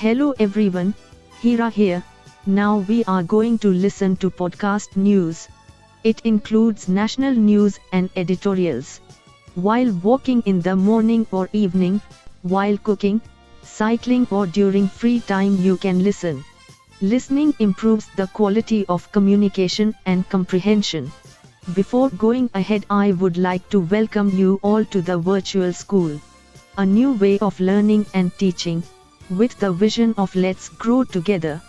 Hello everyone, Hira here. Now we are going to listen to podcast news. It includes national news and editorials. While walking in the morning or evening, while cooking, cycling or during free time you can listen. Listening improves the quality of communication and comprehension. Before going ahead, I would like to welcome you all to the virtual school. A new way of learning and teaching, with the vision of let's grow together.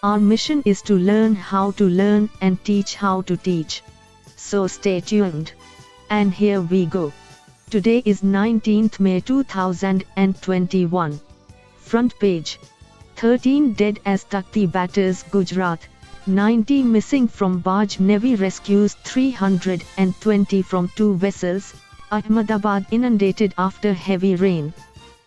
Our mission is to learn how to learn and teach how to teach. So stay tuned. And here we go. Today is 19th May 2021. Front page. 13 dead as Takti batters Gujarat. 90 missing from barge. Navy rescues 320 from two vessels. Ahmedabad inundated after heavy rain.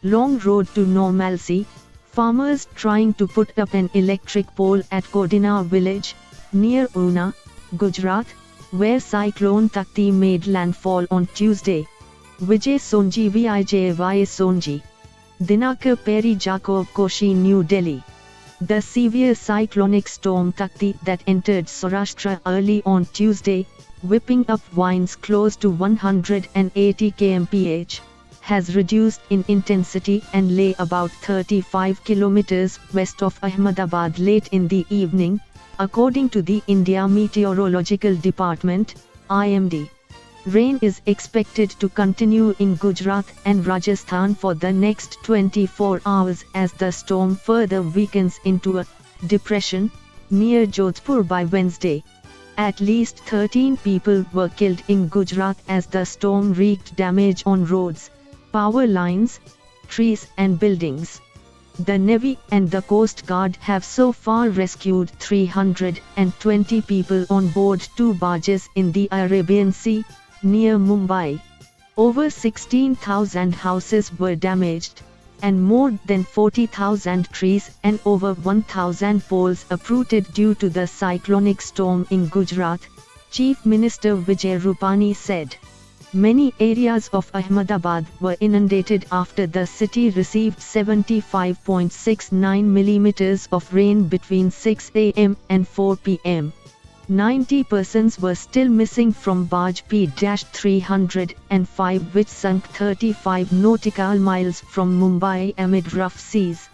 Long road to normalcy. Farmers trying to put up an electric pole at Kodina village, near Una, Gujarat, where cyclone Takti made landfall on Tuesday. Vijay Sonji Vijay Sonji. Dinakar Peri Jacob Koshi, New Delhi. The severe cyclonic storm Takti that entered Saurashtra early on Tuesday, whipping up winds close to 180 kmph, has reduced in intensity and lay about 35 kilometers west of Ahmedabad late in the evening, according to the India Meteorological Department, IMD. Rain is expected to continue in Gujarat and Rajasthan for the next 24 hours as the storm further weakens into a depression near Jodhpur by Wednesday. At least 13 people were killed in Gujarat as the storm wreaked damage on roads, power lines, trees and buildings. The Navy and the Coast Guard have so far rescued 320 people on board two barges in the Arabian Sea, near Mumbai. Over 16,000 houses were damaged, and more than 40,000 trees and over 1,000 poles uprooted due to the cyclonic storm in Gujarat, Chief Minister Vijay Rupani said. Many areas of Ahmedabad were inundated after the city received 75.69 millimeters of rain between 6 am and 4 pm. 90 persons were still missing from barge P-305 which sunk 35 nautical miles from Mumbai amid rough seas.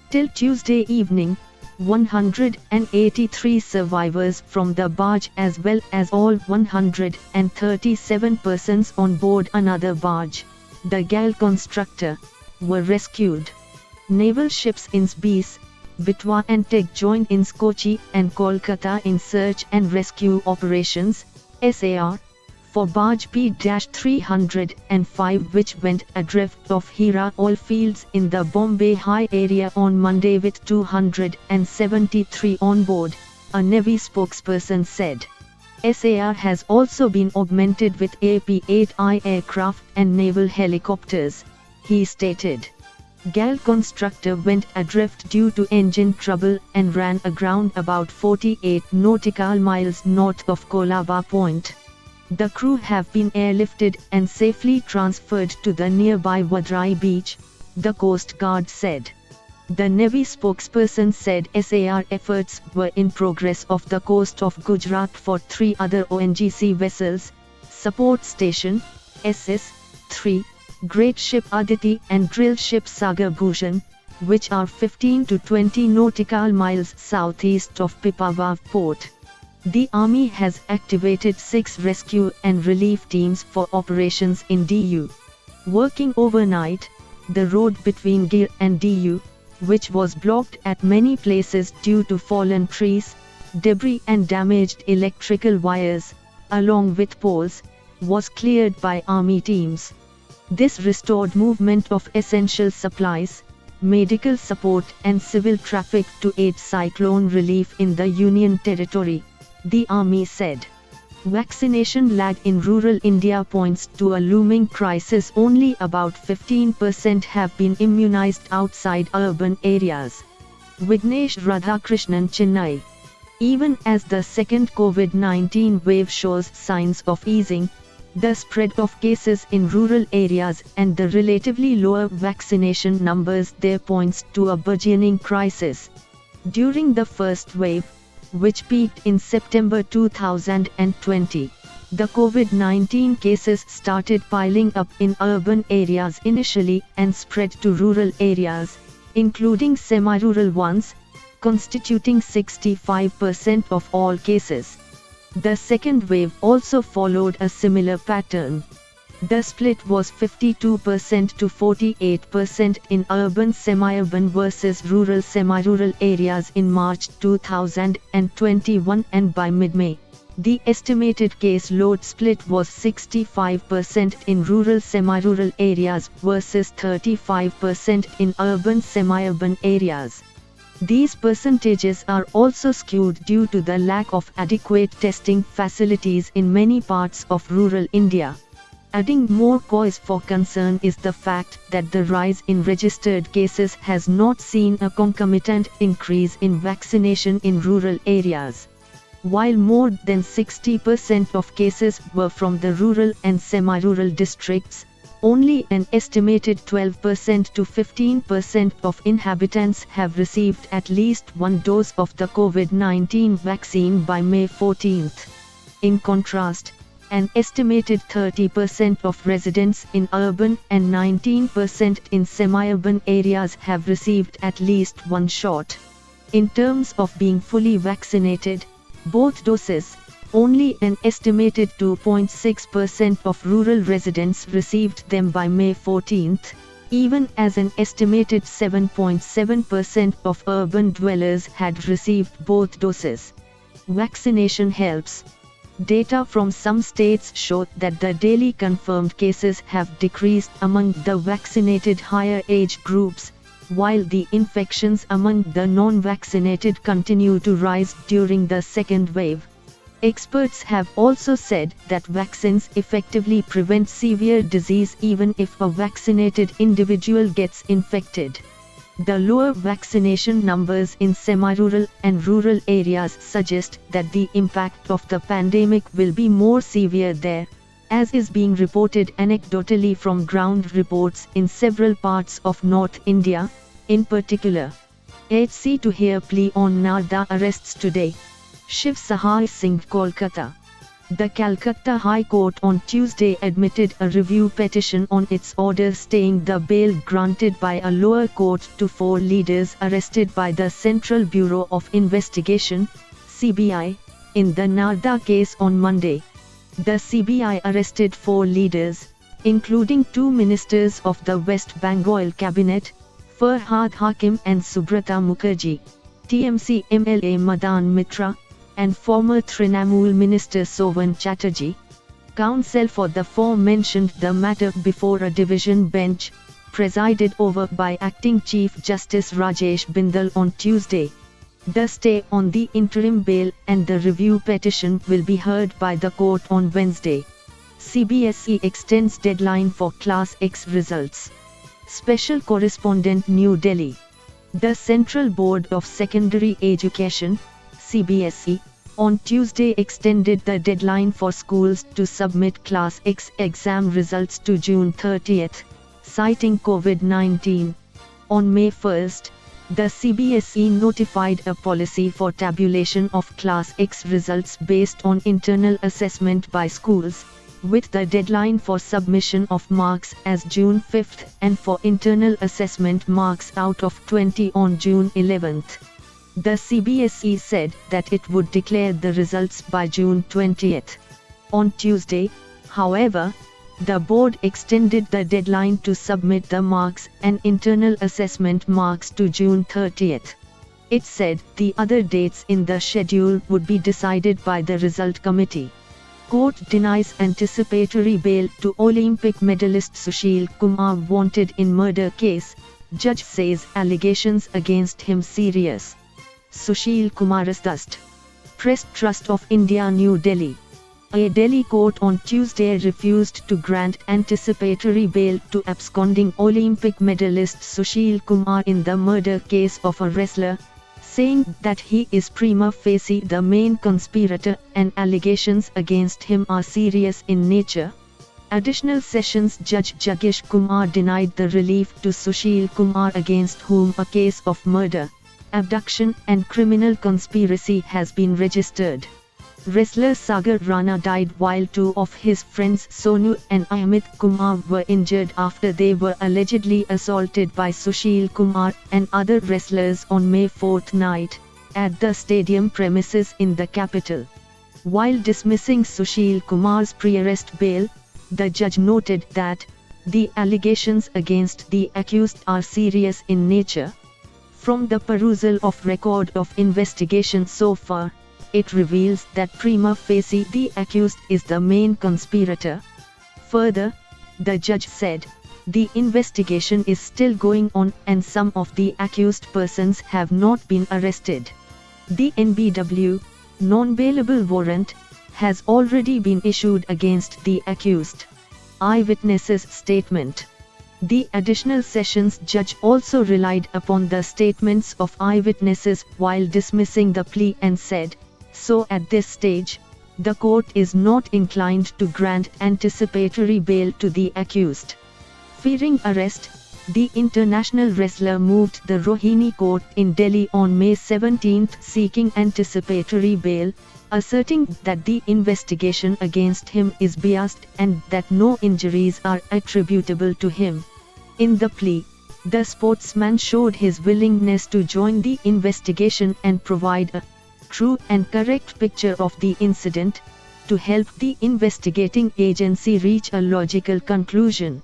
Till Tuesday evening, 183 survivors from the barge as well as all 137 persons on board another barge, the Gal Constructor, were rescued. Naval ships in Beas, Betwa and Teg joined in Kochi and Kolkata in search and rescue operations, SAR, for barge P-305 which went adrift off Hira oil fields in the Bombay High area on Monday with 273 on board, a Navy spokesperson said. SAR has also been augmented with AP-8I aircraft and naval helicopters, he stated. Gal Constructor went adrift due to engine trouble and ran aground about 48 nautical miles north of Colaba Point. The crew have been airlifted and safely transferred to the nearby Vadrai beach, the Coast Guard said. The Navy spokesperson said SAR efforts were in progress off the coast of Gujarat for three other ONGC vessels, Support Station, SS-3, Great Ship Aditi and Drill Ship Sagar Bhushan, which are 15 to 20 nautical miles southeast of Pipavav port. The Army has activated 6 rescue and relief teams for operations in DU. Working overnight, the road between Gir and DU, which was blocked at many places due to fallen trees, debris and damaged electrical wires, along with poles, was cleared by Army teams. This restored movement of essential supplies, medical support and civil traffic to aid cyclone relief in the Union Territory, the Army said. Vaccination lag in rural India points to a looming crisis. Only about 15% have been immunized outside urban areas. Vignesh Radhakrishnan, Chennai. Even as the second COVID-19 wave shows signs of easing, The spread of cases in rural areas and the relatively lower vaccination numbers there points to a burgeoning crisis. During the first wave, which peaked in September 2020, the COVID-19 cases started piling up in urban areas initially and spread to rural areas, including semi-rural ones, constituting 65% of all cases. The second wave also followed a similar pattern. The split was 52% to 48% in urban semi-urban versus rural semi-rural areas in March 2021, and by mid-May, the estimated case load split was 65% in rural semi-rural areas versus 35% in urban semi-urban areas. These percentages are also skewed due to the lack of adequate testing facilities in many parts of rural India. Adding more cause for concern is the fact that the rise in registered cases has not seen a concomitant increase in vaccination in rural areas. While more than 60% of cases were from the rural and semi-rural districts, only an estimated 12% to 15% of inhabitants have received at least one dose of the COVID-19 vaccine by May 14. In contrast, an estimated 30% of residents in urban and 19% in semi-urban areas have received at least one shot. In terms of being fully vaccinated, both doses, only an estimated 2.6% of rural residents received them by May 14, even as an estimated 7.7% of urban dwellers had received both doses. Vaccination helps. Data from some states show that the daily confirmed cases have decreased among the vaccinated higher age groups, while the infections among the non-vaccinated continue to rise during the second wave. Experts have also said that vaccines effectively prevent severe disease even if a vaccinated individual gets infected. The lower vaccination numbers in semi-rural and rural areas suggest that the impact of the pandemic will be more severe there, as is being reported anecdotally from ground reports in several parts of North India, in particular. HC to hear plea on Narda arrests today. Shiv Sahai Singh, Kolkata. The Calcutta High Court on Tuesday admitted a review petition on its order staying the bail granted by a lower court to 4 leaders arrested by the Central Bureau of Investigation, CBI, in the Narda case on Monday. The CBI arrested 4 leaders, including 2 ministers of the West Bengal cabinet, Farhad Hakim and Subrata Mukherjee, TMC MLA Madan Mitra, and former Trinamool Minister Sovan Chatterjee. Counsel for the 4 mentioned the matter before a division bench, presided over by Acting Chief Justice Rajesh Bindal on Tuesday. The stay on the interim bail and the review petition will be heard by the court on Wednesday. CBSE extends deadline for Class X results. Special Correspondent, New Delhi. The Central Board of Secondary Education, CBSE, on Tuesday extended the deadline for schools to submit Class X exam results to June 30, citing COVID-19. On May 1, the CBSE notified a policy for tabulation of Class X results based on internal assessment by schools, with the deadline for submission of marks as June 5 and for internal assessment marks out of 20 on June 11. The CBSE said that it would declare the results by June 20. On Tuesday, however, the board extended the deadline to submit the marks and internal assessment marks to June 30. It said the other dates in the schedule would be decided by the result committee. Court denies anticipatory bail to Olympic medalist Sushil Kumar wanted in murder case, judge says allegations against him serious. Sushil Kumar assessed. Press Trust of India, New Delhi. A Delhi court on Tuesday refused to grant anticipatory bail to absconding Olympic medalist Sushil Kumar in the murder case of a wrestler, saying that he is prima facie the main conspirator and allegations against him are serious in nature. Additional Sessions Judge Jagdish Kumar denied the relief to Sushil Kumar, against whom a case of murder, abduction and criminal conspiracy has been registered. Wrestler Sagar Rana died while two of his friends Sonu and Amit Kumar were injured after they were allegedly assaulted by Sushil Kumar and other wrestlers on May 4 night, at the stadium premises in the capital. While dismissing Sushil Kumar's pre-arrest bail, the judge noted that the allegations against the accused are serious in nature. From the perusal of record of investigation so far, it reveals that prima facie the accused is the main conspirator. Further, the judge said, the investigation is still going on and some of the accused persons have not been arrested. The NBW, non-bailable warrant, has already been issued against the accused. Eyewitnesses' statement. The additional sessions judge also relied upon the statements of eyewitnesses while dismissing the plea and said, so at this stage, the court is not inclined to grant anticipatory bail to the accused. Fearing arrest, the international wrestler moved the Rohini court in Delhi on May 17 seeking anticipatory bail, asserting that the investigation against him is biased and that no injuries are attributable to him. In the plea, the sportsman showed his willingness to join the investigation and provide a true and correct picture of the incident, to help the investigating agency reach a logical conclusion.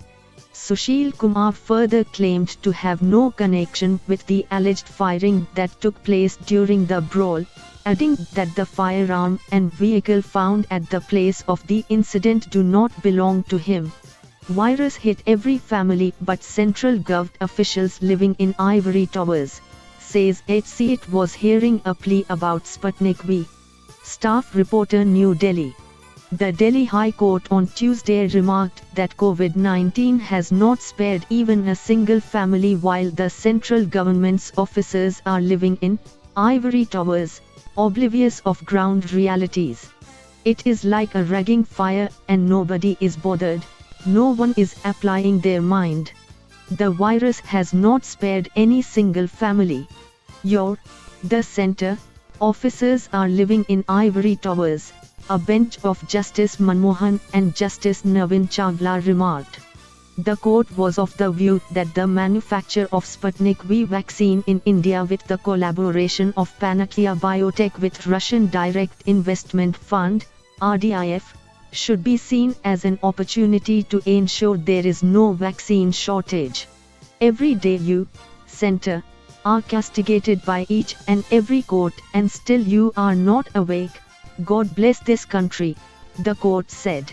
Sushil Kumar further claimed to have no connection with the alleged firing that took place during the brawl, adding that the firearm and vehicle found at the place of the incident do not belong to him. Virus hit every family but central government officials living in Ivory Towers, says HC. It was hearing a plea about Sputnik V. Staff reporter, New Delhi. The Delhi High Court on Tuesday remarked that COVID-19 has not spared even a single family while the central government's officers are living in Ivory Towers, oblivious of ground realities. It is like a raging fire and nobody is bothered, no one is applying their mind. The virus has not spared any single family. The center officers are living in Ivory Towers, a bench of Justice Manmohan and Justice Navin Chawla remarked. The court was of the view that the manufacture of Sputnik V vaccine in India with the collaboration of Panakia Biotech with Russian Direct Investment Fund, RDIF, should be seen as an opportunity to ensure there is no vaccine shortage. Every day you, center, are castigated by each and every court and still you are not awake. God bless this country, the court said.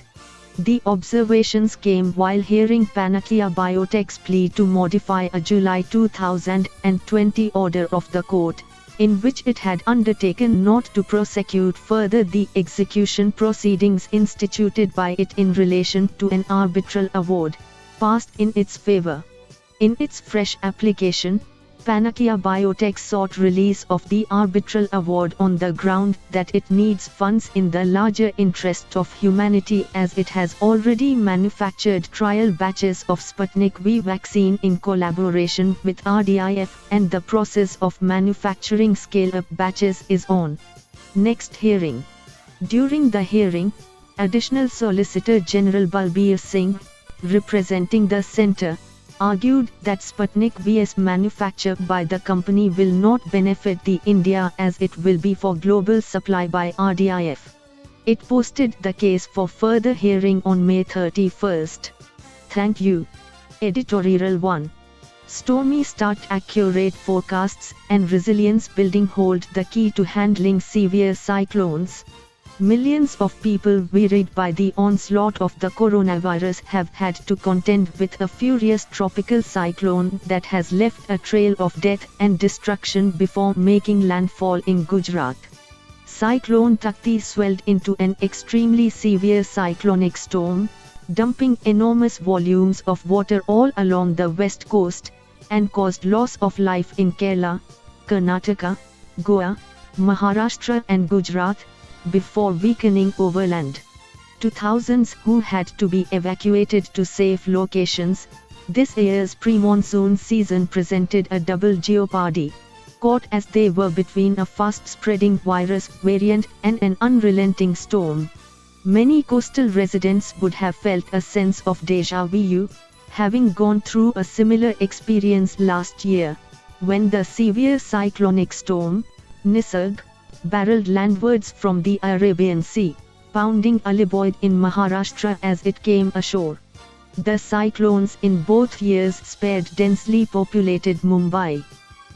The observations came while hearing Panakia Biotech's plea to modify a July 2020 order of the court, in which it had undertaken not to prosecute further the execution proceedings instituted by it in relation to an arbitral award, passed in its favor. In its fresh application, Panakia Biotech sought release of the arbitral award on the ground that it needs funds in the larger interest of humanity as it has already manufactured trial batches of Sputnik V vaccine in collaboration with RDIF and the process of manufacturing scale-up batches is on. Next hearing. During the hearing, Additional Solicitor General Balbir Singh, representing the centre, argued that Sputnik V's manufacture by the company will not benefit the India as it will be for global supply by RDIF. It posted the case for further hearing on May 31. Thank you. Editorial 1. Stormy start. Accurate forecasts and resilience building hold the key to handling severe cyclones. Millions of people wearied by the onslaught of the coronavirus have had to contend with a furious tropical cyclone that has left a trail of death and destruction before making landfall in Gujarat. Cyclone Takti swelled into an extremely severe cyclonic storm, dumping enormous volumes of water all along the west coast, and caused loss of life in Kerala, Karnataka, Goa, Maharashtra and Gujarat, before weakening overland. to thousands who had to be evacuated to safe locations. This year's pre-monsoon season presented a double jeopardy, caught as they were between a fast-spreading virus variant and an unrelenting storm. Many coastal residents would have felt a sense of déjà vu, having gone through a similar experience last year, when the severe cyclonic storm, Nisarg, barreled landwards from the Arabian Sea, pounding Aliboy in Maharashtra as it came ashore. The cyclones in both years spared densely populated Mumbai.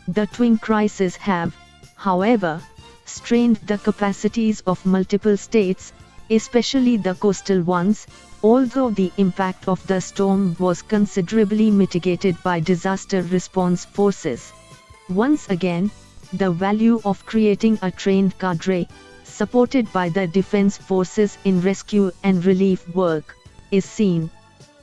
The twin crises have, however, strained the capacities of multiple states, especially the coastal ones, although the impact of the storm was considerably mitigated by disaster response forces. Once again, the value of creating a trained cadre, supported by the defense forces in rescue and relief work, is seen.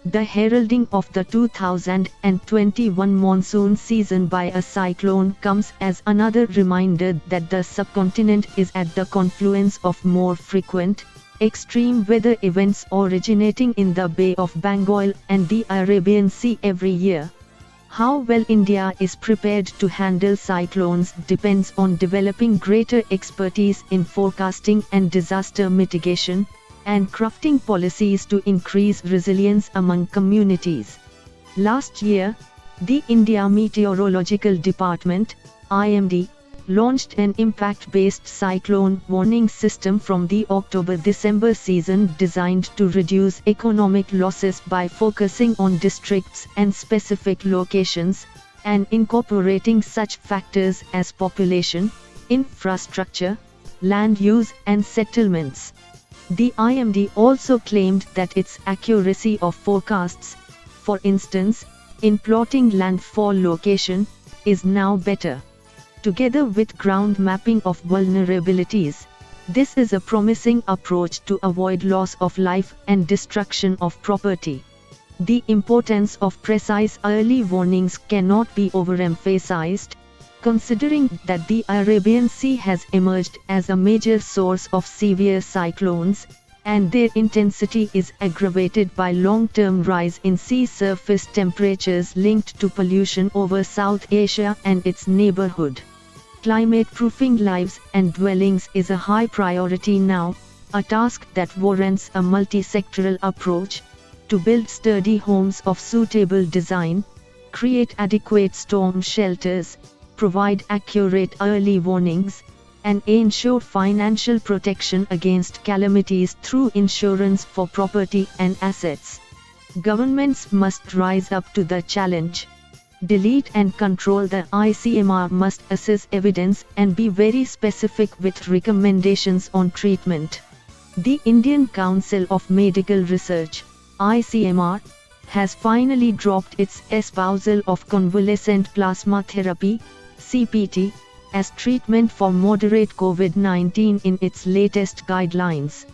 The heralding of the 2021 monsoon season by a cyclone comes as another reminder that the subcontinent is at the confluence of more frequent, extreme weather events originating in the Bay of Bengal and the Arabian Sea every year. How well India is prepared to handle cyclones depends on developing greater expertise in forecasting and disaster mitigation, and crafting policies to increase resilience among communities. Last year, the India Meteorological Department, IMD, launched an impact-based cyclone warning system from the October-December season designed to reduce economic losses by focusing on districts and specific locations, and incorporating such factors as population, infrastructure, land use and settlements. The IMD also claimed that its accuracy of forecasts, for instance, in plotting landfall location, is now better. Together with ground mapping of vulnerabilities, this is a promising approach to avoid loss of life and destruction of property. The importance of precise early warnings cannot be overemphasized, considering that the Arabian Sea has emerged as a major source of severe cyclones, and their intensity is aggravated by long-term rise in sea surface temperatures linked to pollution over South Asia and its neighborhood. Climate-proofing lives and dwellings is a high priority now, a task that warrants a multi-sectoral approach, to build sturdy homes of suitable design, create adequate storm shelters, provide accurate early warnings, and ensure financial protection against calamities through insurance for property and assets. Governments must rise up to the challenge. Delete and control. The ICMR must assess evidence and be very specific with recommendations on treatment. The Indian Council of Medical Research, ICMR, has finally dropped its espousal of convalescent plasma therapy, CPT, as treatment for moderate COVID-19 in its latest guidelines.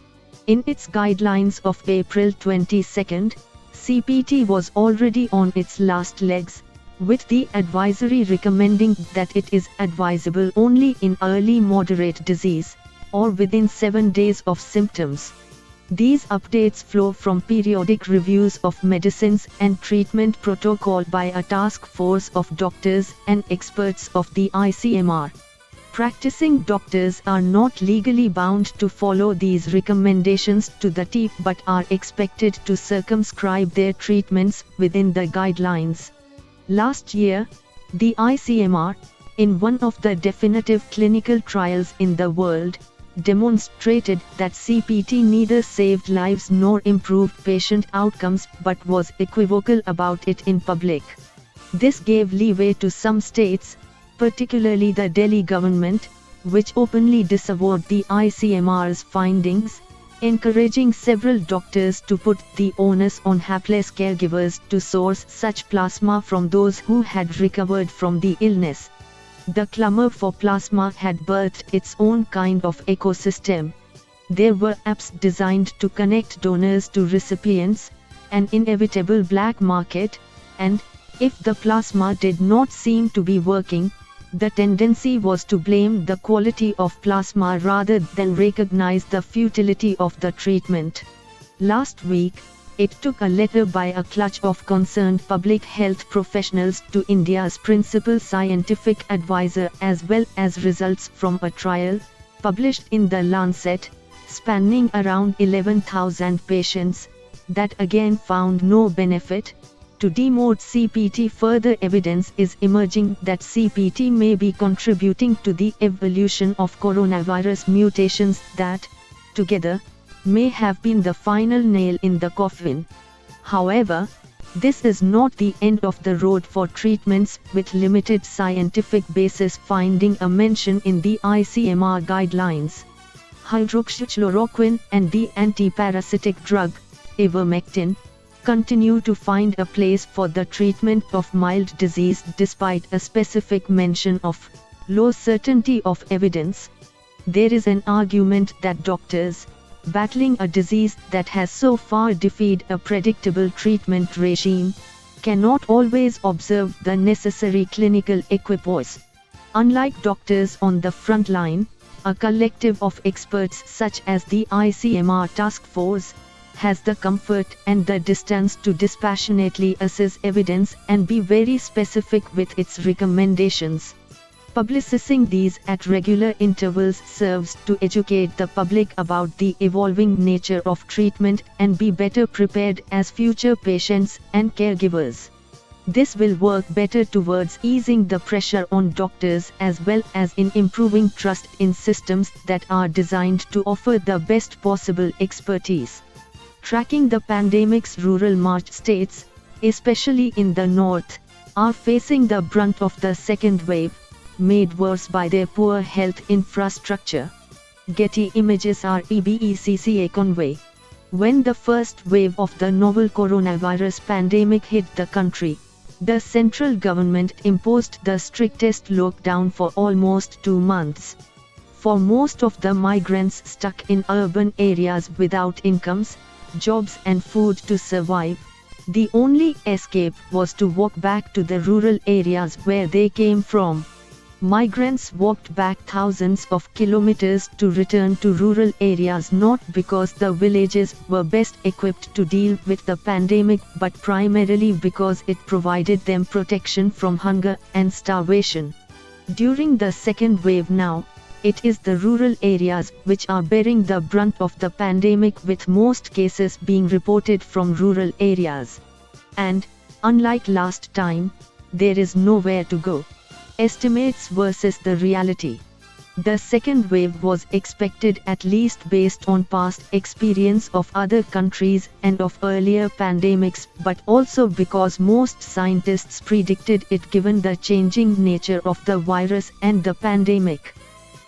In its guidelines of April 22, CPT was already on its last legs, with the advisory recommending that it is advisable only in early moderate disease, or within 7 days of symptoms. These updates flow from periodic reviews of medicines and treatment protocol by a task force of doctors and experts of the ICMR. Practicing doctors are not legally bound to follow these recommendations to the T but are expected to circumscribe their treatments within the guidelines. Last year, the ICMR, in one of the definitive clinical trials in the world, demonstrated that CPT neither saved lives nor improved patient outcomes but was equivocal about it in public. This gave leeway to some states, particularly the Delhi government, which openly disavowed the ICMR's findings, encouraging several doctors to put the onus on hapless caregivers to source such plasma from those who had recovered from the illness. The clamor for plasma had birthed its own kind of ecosystem. There were apps designed to connect donors to recipients, an inevitable black market, and, if the plasma did not seem to be working, the tendency was to blame the quality of plasma rather than recognize the futility of the treatment. Last week, it took a letter by a clutch of concerned public health professionals to India's principal scientific advisor as well as results from a trial, published in The Lancet, spanning around 11,000 patients, that again found no benefit. To demote CPT, further evidence is emerging that CPT may be contributing to the evolution of coronavirus mutations that, together, may have been the final nail in the coffin. However, this is not the end of the road for treatments with limited scientific basis finding a mention in the ICMR guidelines. Hydroxychloroquine and the antiparasitic drug, ivermectin, continue to find a place for the treatment of mild disease despite a specific mention of low certainty of evidence. There is an argument that doctors, battling a disease that has so far defied a predictable treatment regime, cannot always observe the necessary clinical equipoise. Unlike doctors on the front line, a collective of experts such as the ICMR task force has the comfort and the distance to dispassionately assess evidence and be very specific with its recommendations. Publicizing these at regular intervals serves to educate the public about the evolving nature of treatment and be better prepared as future patients and caregivers. This will work better towards easing the pressure on doctors as well as in improving trust in systems that are designed to offer the best possible expertise. Tracking the pandemic's rural march, states, especially in the north, are facing the brunt of the second wave, made worse by their poor health infrastructure. Getty Images REBECCA Conway. When the first wave of the novel coronavirus pandemic hit the country, the central government imposed the strictest lockdown for almost 2 months. For most of the migrants stuck in urban areas without incomes, jobs and food to survive, the only escape was to walk back to the rural areas where they came from. Migrants walked back thousands of kilometers to return to rural areas not because the villages were best equipped to deal with the pandemic but primarily because it provided them protection from hunger and starvation. During the second wave now, it is the rural areas which are bearing the brunt of the pandemic, with most cases being reported from rural areas. And, unlike last time, there is nowhere to go. Estimates versus the reality. The second wave was expected, at least based on past experience of other countries and of earlier pandemics, but also because most scientists predicted it given the changing nature of the virus and the pandemic.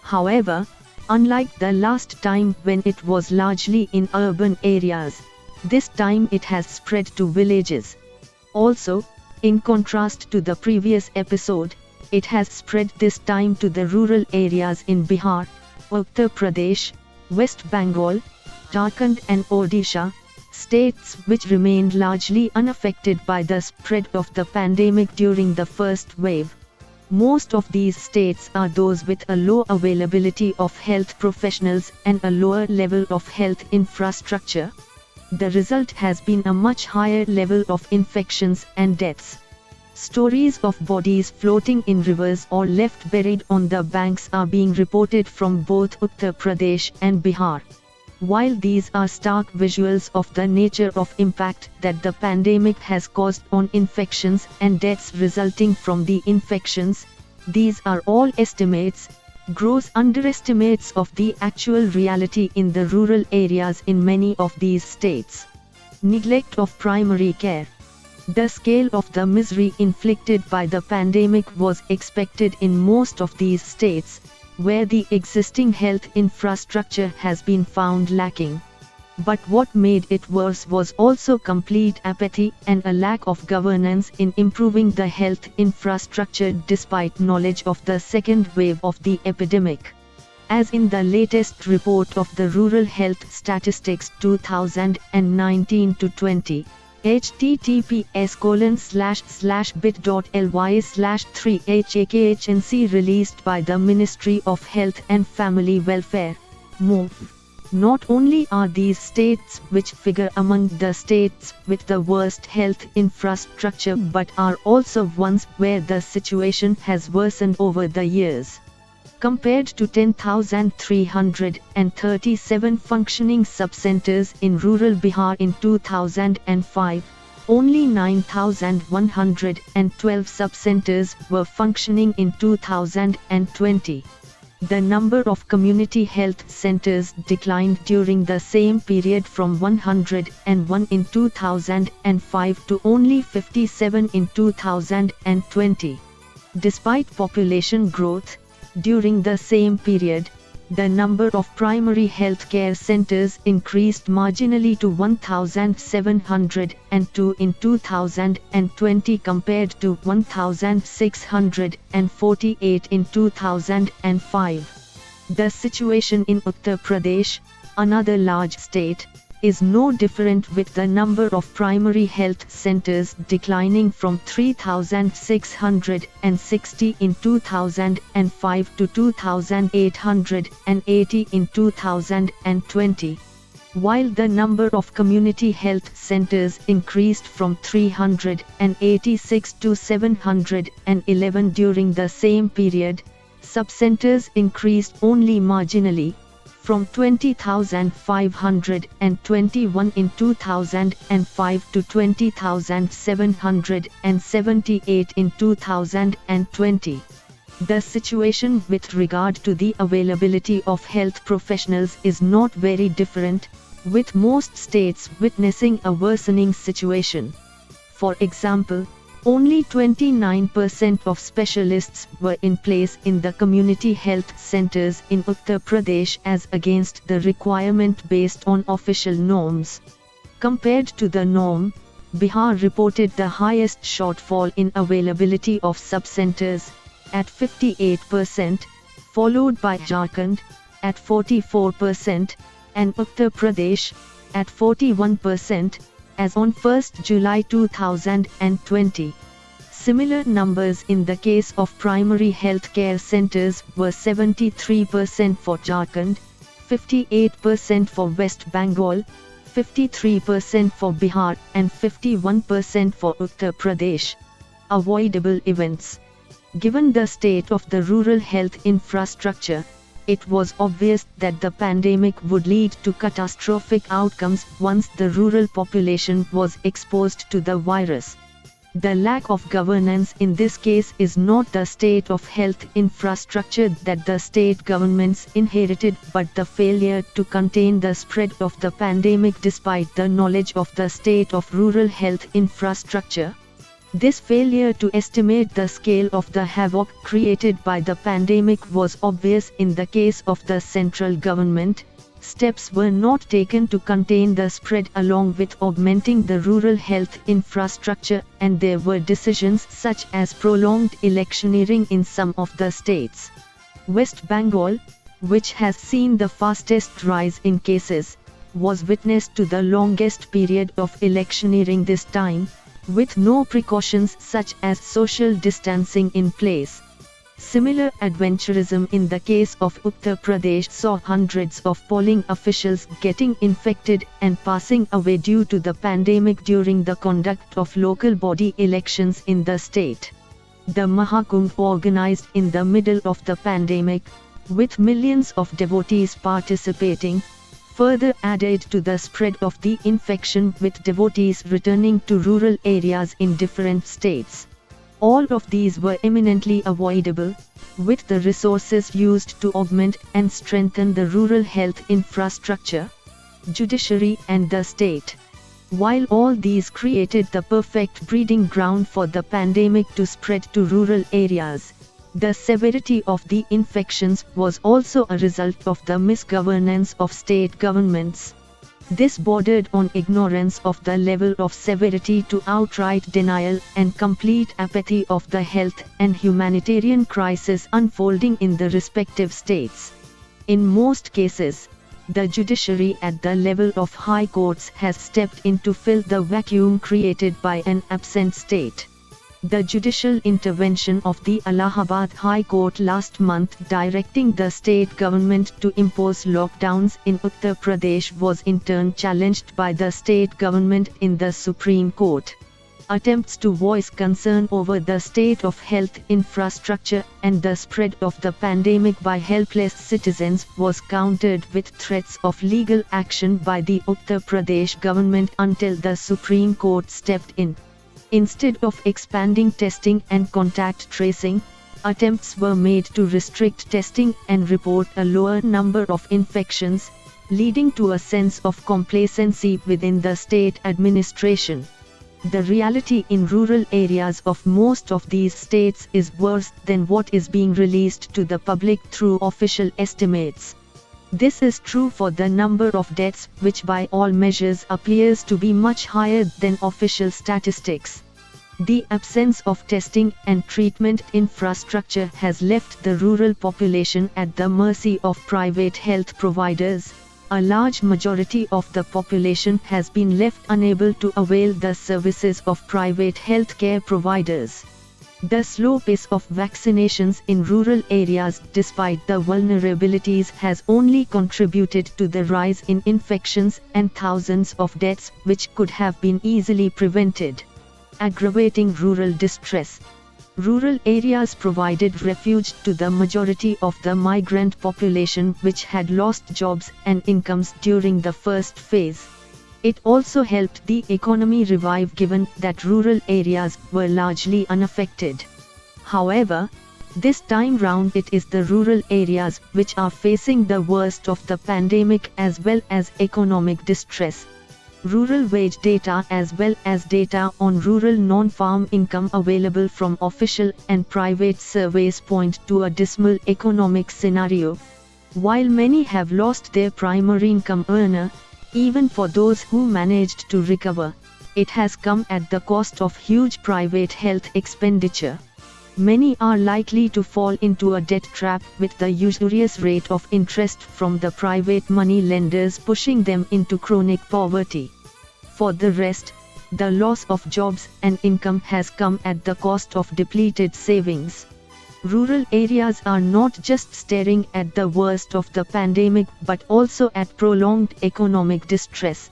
However, unlike the last time when it was largely in urban areas, this time it has spread to villages. Also, in contrast to the previous episode, it has spread this time to the rural areas in Bihar, Uttar Pradesh, West Bengal, Jharkhand and Odisha, states which remained largely unaffected by the spread of the pandemic during the first wave. Most of these states are those with a low availability of health professionals and a lower level of health infrastructure. The result has been a much higher level of infections and deaths. Stories of bodies floating in rivers or left buried on the banks are being reported from both Uttar Pradesh and Bihar. While these are stark visuals of the nature of impact that the pandemic has caused on infections and deaths resulting from the infections, these are all estimates, gross underestimates of the actual reality in the rural areas in many of these states. Neglect of primary care. The scale of the misery inflicted by the pandemic was expected in most of these states, where the existing health infrastructure has been found lacking. But what made it worse was also complete apathy and a lack of governance in improving the health infrastructure despite knowledge of the second wave of the epidemic. As in the latest report of the Rural Health Statistics 2019-20, https://bit.ly/3HAKHNC released by the Ministry of Health and Family Welfare, MOF. Not only are these states which figure among the states with the worst health infrastructure but are also ones where the situation has worsened over the years. Compared to 10,337 functioning subcenters in rural Bihar in 2005, only 9,112 subcenters were functioning in 2020. The number of community health centers declined during the same period from 101 in 2005 to only 57 in 2020. Despite population growth, during the same period, the number of primary health care centers increased marginally to 1,702 in 2020 compared to 1,648 in 2005. The situation in Uttar Pradesh, another large state, is no different, with the number of primary health centers declining from 3,660 in 2005 to 2,880 in 2020, while the number of community health centers increased from 386 to 711 during the same period. Subcenters increased only marginally, from 20,521 in 2005 to 20,778 in 2020. The situation with regard to the availability of health professionals is not very different, with most states witnessing a worsening situation. For example, only 29% of specialists were in place in the community health centers in Uttar Pradesh as against the requirement based on official norms. Compared to the norm, Bihar reported the highest shortfall in availability of subcenters, at 58%, followed by Jharkhand, at 44%, and Uttar Pradesh, at 41%, as on 1st July 2020. Similar numbers in the case of primary health care centers were 73% for Jharkhand, 58% for West Bengal, 53% for Bihar, and 51% for Uttar Pradesh. Avoidable events. Given the state of the rural health infrastructure, it was obvious that the pandemic would lead to catastrophic outcomes once the rural population was exposed to the virus. The lack of governance in this case is not the state of health infrastructure that the state governments inherited, but the failure to contain the spread of the pandemic despite the knowledge of the state of rural health infrastructure. This failure to estimate the scale of the havoc created by the pandemic was obvious in the case of the central government. Steps were not taken to contain the spread along with augmenting the rural health infrastructure, and there were decisions such as prolonged electioneering in some of the states. West Bengal, which has seen the fastest rise in cases, was witness to the longest period of electioneering this time, with no precautions such as social distancing in place. Similar adventurism in the case of Uttar Pradesh saw hundreds of polling officials getting infected and passing away due to the pandemic during the conduct of local body elections in the state. The Mahakumbh, organized in the middle of the pandemic, with millions of devotees participating, further added to the spread of the infection, with devotees returning to rural areas in different states. All of these were eminently avoidable, with the resources used to augment and strengthen the rural health infrastructure, judiciary and the state. While all these created the perfect breeding ground for the pandemic to spread to rural areas, the severity of the infections was also a result of the misgovernance of state governments. This bordered on ignorance of the level of severity to outright denial and complete apathy of the health and humanitarian crisis unfolding in the respective states. In most cases, the judiciary at the level of high courts has stepped in to fill the vacuum created by an absent state. The judicial intervention of the Allahabad High Court last month directing the state government to impose lockdowns in Uttar Pradesh was in turn challenged by the state government in the Supreme Court. Attempts to voice concern over the state of health infrastructure and the spread of the pandemic by helpless citizens was countered with threats of legal action by the Uttar Pradesh government until the Supreme Court stepped in. Instead of expanding testing and contact tracing, attempts were made to restrict testing and report a lower number of infections, leading to a sense of complacency within the state administration. The reality in rural areas of most of these states is worse than what is being released to the public through official estimates. This is true for the number of deaths, which by all measures appears to be much higher than official statistics. The absence of testing and treatment infrastructure has left the rural population at the mercy of private health providers. A large majority of the population has been left unable to avail the services of private healthcare providers. The slow pace of vaccinations in rural areas despite the vulnerabilities has only contributed to the rise in infections and thousands of deaths which could have been easily prevented. Aggravating rural distress. Rural areas provided refuge to the majority of the migrant population which had lost jobs and incomes during the first phase. It also helped the economy revive given that rural areas were largely unaffected. However, this time round it is the rural areas which are facing the worst of the pandemic as well as economic distress. Rural wage data as well as data on rural non-farm income available from official and private surveys point to a dismal economic scenario. While many have lost their primary income earner, even for those who managed to recover, it has come at the cost of huge private health expenditure. Many are likely to fall into a debt trap with the usurious rate of interest from the private money lenders pushing them into chronic poverty. For the rest, the loss of jobs and income has come at the cost of depleted savings. Rural areas are not just staring at the worst of the pandemic but also at prolonged economic distress.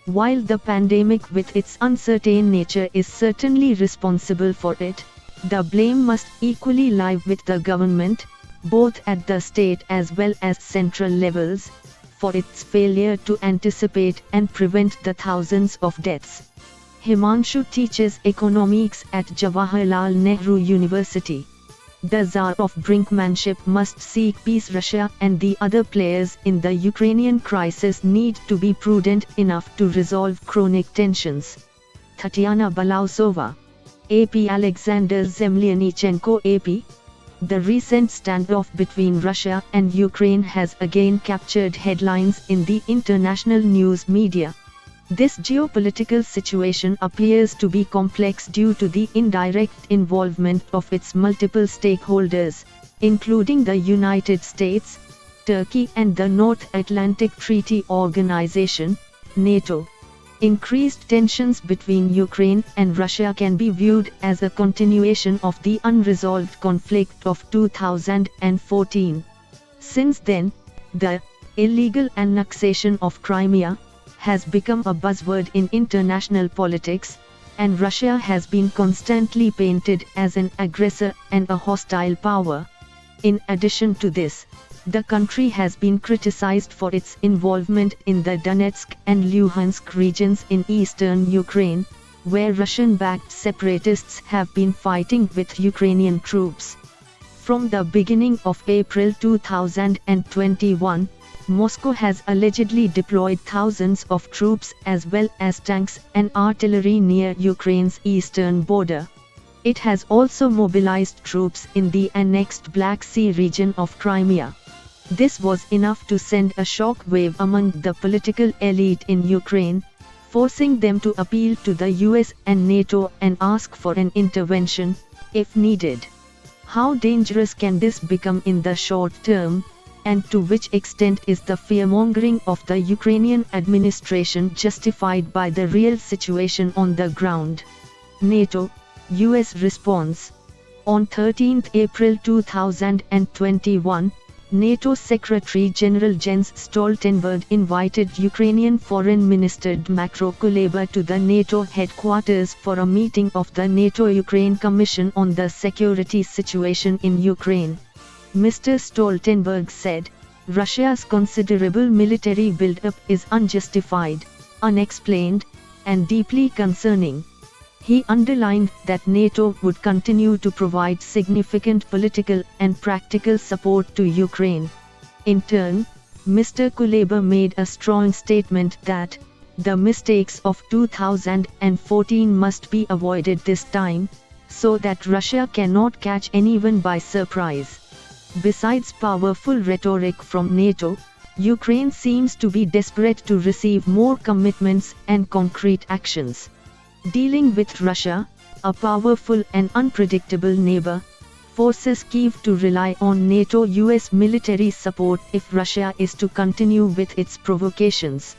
While the pandemic with its uncertain nature is certainly responsible for it, the blame must equally lie with the government, both at the state as well as central levels, for its failure to anticipate and prevent the thousands of deaths. Himanshu teaches economics at Jawaharlal Nehru University. The Tsar of Brinkmanship must seek peace. Russia and the other players in the Ukrainian crisis need to be prudent enough to resolve chronic tensions. Tatiana Balausova. AP Alexander Zemlyanichenko AP. The recent standoff between Russia and Ukraine has again captured headlines in the international news media. This geopolitical situation appears to be complex due to the indirect involvement of its multiple stakeholders, including the United States, Turkey and the North Atlantic Treaty Organization, NATO. Increased tensions between Ukraine and Russia can be viewed as a continuation of the unresolved conflict of 2014. Since then, the illegal annexation of Crimea has become a buzzword in international politics, and Russia has been constantly painted as an aggressor and a hostile power. In addition to this, the country has been criticized for its involvement in the Donetsk and Luhansk regions in eastern Ukraine, where Russian-backed separatists have been fighting with Ukrainian troops. From the beginning of April 2021, Moscow has allegedly deployed thousands of troops as well as tanks and artillery near Ukraine's eastern border. It has also mobilized troops in the annexed Black Sea region of Crimea. This was enough to send a shock wave among the political elite in Ukraine, forcing them to appeal to the US and NATO and ask for an intervention, if needed. How dangerous can this become in the short term, and to which extent is the fearmongering of the Ukrainian administration justified by the real situation on the ground? NATO, US response. On 13 April 2021, NATO Secretary-General Jens Stoltenberg invited Ukrainian Foreign Minister Dmytro Kuleba to the NATO headquarters for a meeting of the NATO-Ukraine Commission on the security situation in Ukraine. Mr. Stoltenberg said, Russia's considerable military buildup is unjustified, unexplained, and deeply concerning. He underlined that NATO would continue to provide significant political and practical support to Ukraine. In turn, Mr. Kuleba made a strong statement that the mistakes of 2014 must be avoided this time, so that Russia cannot catch anyone by surprise. Besides powerful rhetoric from NATO, Ukraine seems to be desperate to receive more commitments and concrete actions. Dealing with Russia, a powerful and unpredictable neighbor, forces Kyiv to rely on NATO-US military support if Russia is to continue with its provocations.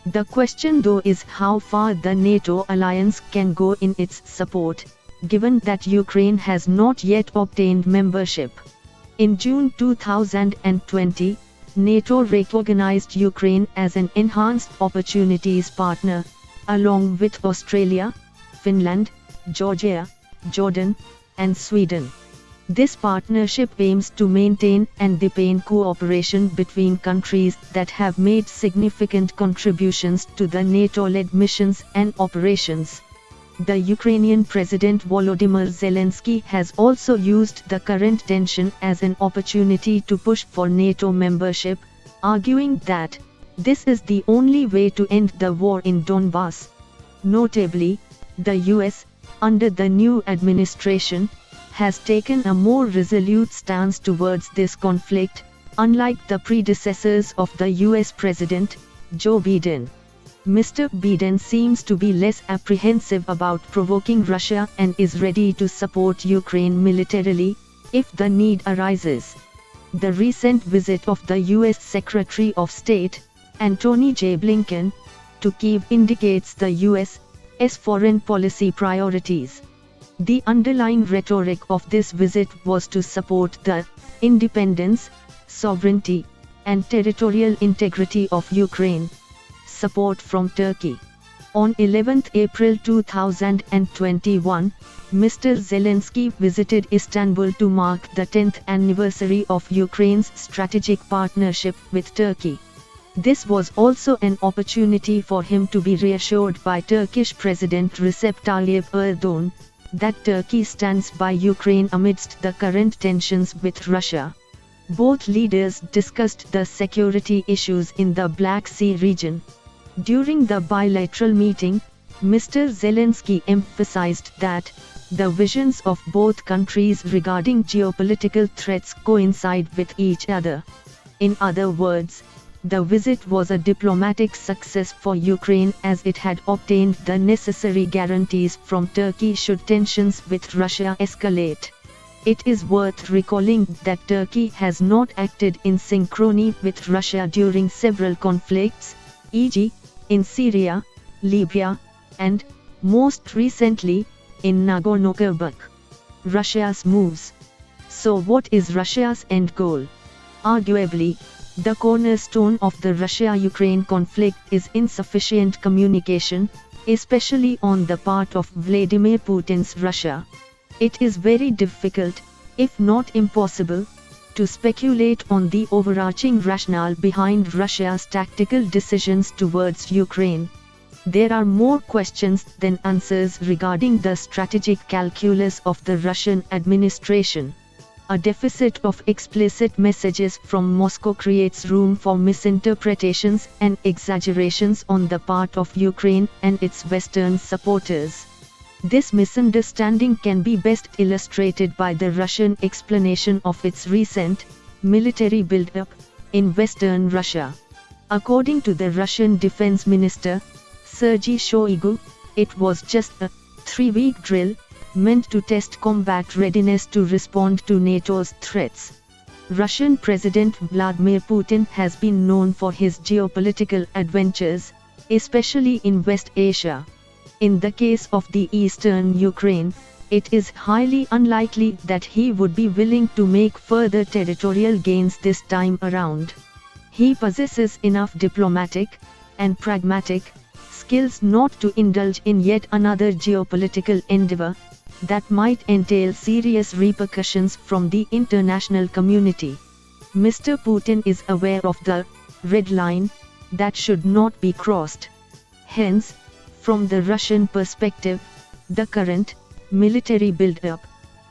The question though is how far the NATO alliance can go in its support, given that Ukraine has not yet obtained membership. In June 2020, NATO recognized Ukraine as an enhanced opportunities partner, along with Australia, Finland, Georgia, Jordan, and Sweden. This partnership aims to maintain and deepen cooperation between countries that have made significant contributions to the NATO-led missions and operations. The Ukrainian President Volodymyr Zelensky has also used the current tension as an opportunity to push for NATO membership, arguing that this is the only way to end the war in Donbass. Notably, the US, under the new administration, has taken a more resolute stance towards this conflict, unlike the predecessors of the US President, Joe Biden. Mr. Biden seems to be less apprehensive about provoking Russia and is ready to support Ukraine militarily, if the need arises. The recent visit of the US Secretary of State, Antony J. Blinken, to Kyiv indicates the US's foreign policy priorities. The underlying rhetoric of this visit was to support the independence, sovereignty, and territorial integrity of Ukraine. Support from Turkey. On 11 April 2021, Mr. Zelensky visited Istanbul to mark the 10th anniversary of Ukraine's strategic partnership with Turkey. This was also an opportunity for him to be reassured by Turkish President Recep Tayyip Erdogan that Turkey stands by Ukraine amidst the current tensions with Russia. Both leaders discussed the security issues in the Black Sea region. During the bilateral meeting, Mr. Zelensky emphasized that the visions of both countries regarding geopolitical threats coincide with each other. In other words, the visit was a diplomatic success for Ukraine as it had obtained the necessary guarantees from Turkey should tensions with Russia escalate. It is worth recalling that Turkey has not acted in synchrony with Russia during several conflicts, e.g., in Syria, Libya, and, most recently, in Nagorno-Karabakh. Russia's moves. So what is Russia's end goal? Arguably, the cornerstone of the Russia-Ukraine conflict is insufficient communication, especially on the part of Vladimir Putin's Russia. It is very difficult, if not impossible, to speculate on the overarching rationale behind Russia's tactical decisions towards Ukraine. There are more questions than answers regarding the strategic calculus of the Russian administration. A deficit of explicit messages from Moscow creates room for misinterpretations and exaggerations on the part of Ukraine and its Western supporters. This misunderstanding can be best illustrated by the Russian explanation of its recent military buildup in Western Russia. According to the Russian Defense Minister, Sergei Shoigu, it was just a 3-week drill meant to test combat readiness to respond to NATO's threats. Russian President Vladimir Putin has been known for his geopolitical adventures, especially in West Asia. In the case of the eastern Ukraine, it is highly unlikely that he would be willing to make further territorial gains this time around. He possesses enough diplomatic and pragmatic skills not to indulge in yet another geopolitical endeavor that might entail serious repercussions from the international community. Mr. Putin is aware of the red line that should not be crossed. Hence, from the Russian perspective, the current military build-up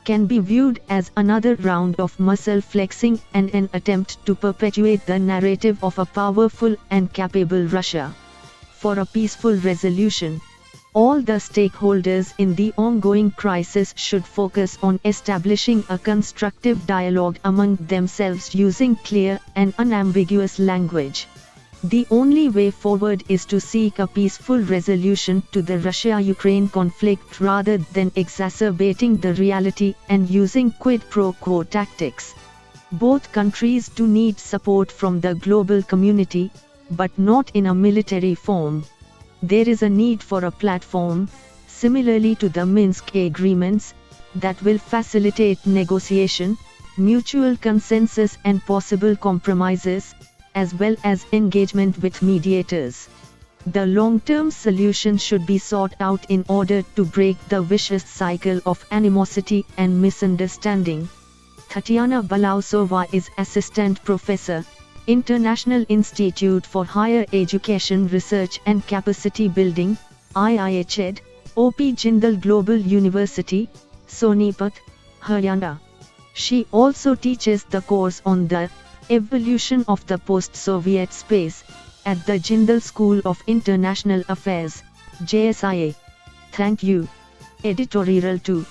can be viewed as another round of muscle flexing and an attempt to perpetuate the narrative of a powerful and capable Russia. For a peaceful resolution, all the stakeholders in the ongoing crisis should focus on establishing a constructive dialogue among themselves using clear and unambiguous language. The only way forward is to seek a peaceful resolution to the Russia-Ukraine conflict rather than exacerbating the reality and using quid pro quo tactics. Both countries do need support from the global community, but not in a military form. There is a need for a platform, similarly to the Minsk agreements, that will facilitate negotiation, mutual consensus and possible compromises, as well as engagement with mediators. The long-term solution should be sought out in order to break the vicious cycle of animosity and misunderstanding. Tatiana Balausova is Assistant Professor, International Institute for Higher Education Research and Capacity Building, IIHED, OP Jindal Global University, Sonipat, Haryana. She also teaches the course on the Evolution of the Post-Soviet Space at the Jindal School of International Affairs, JSIA. Thank you. Editorial 2.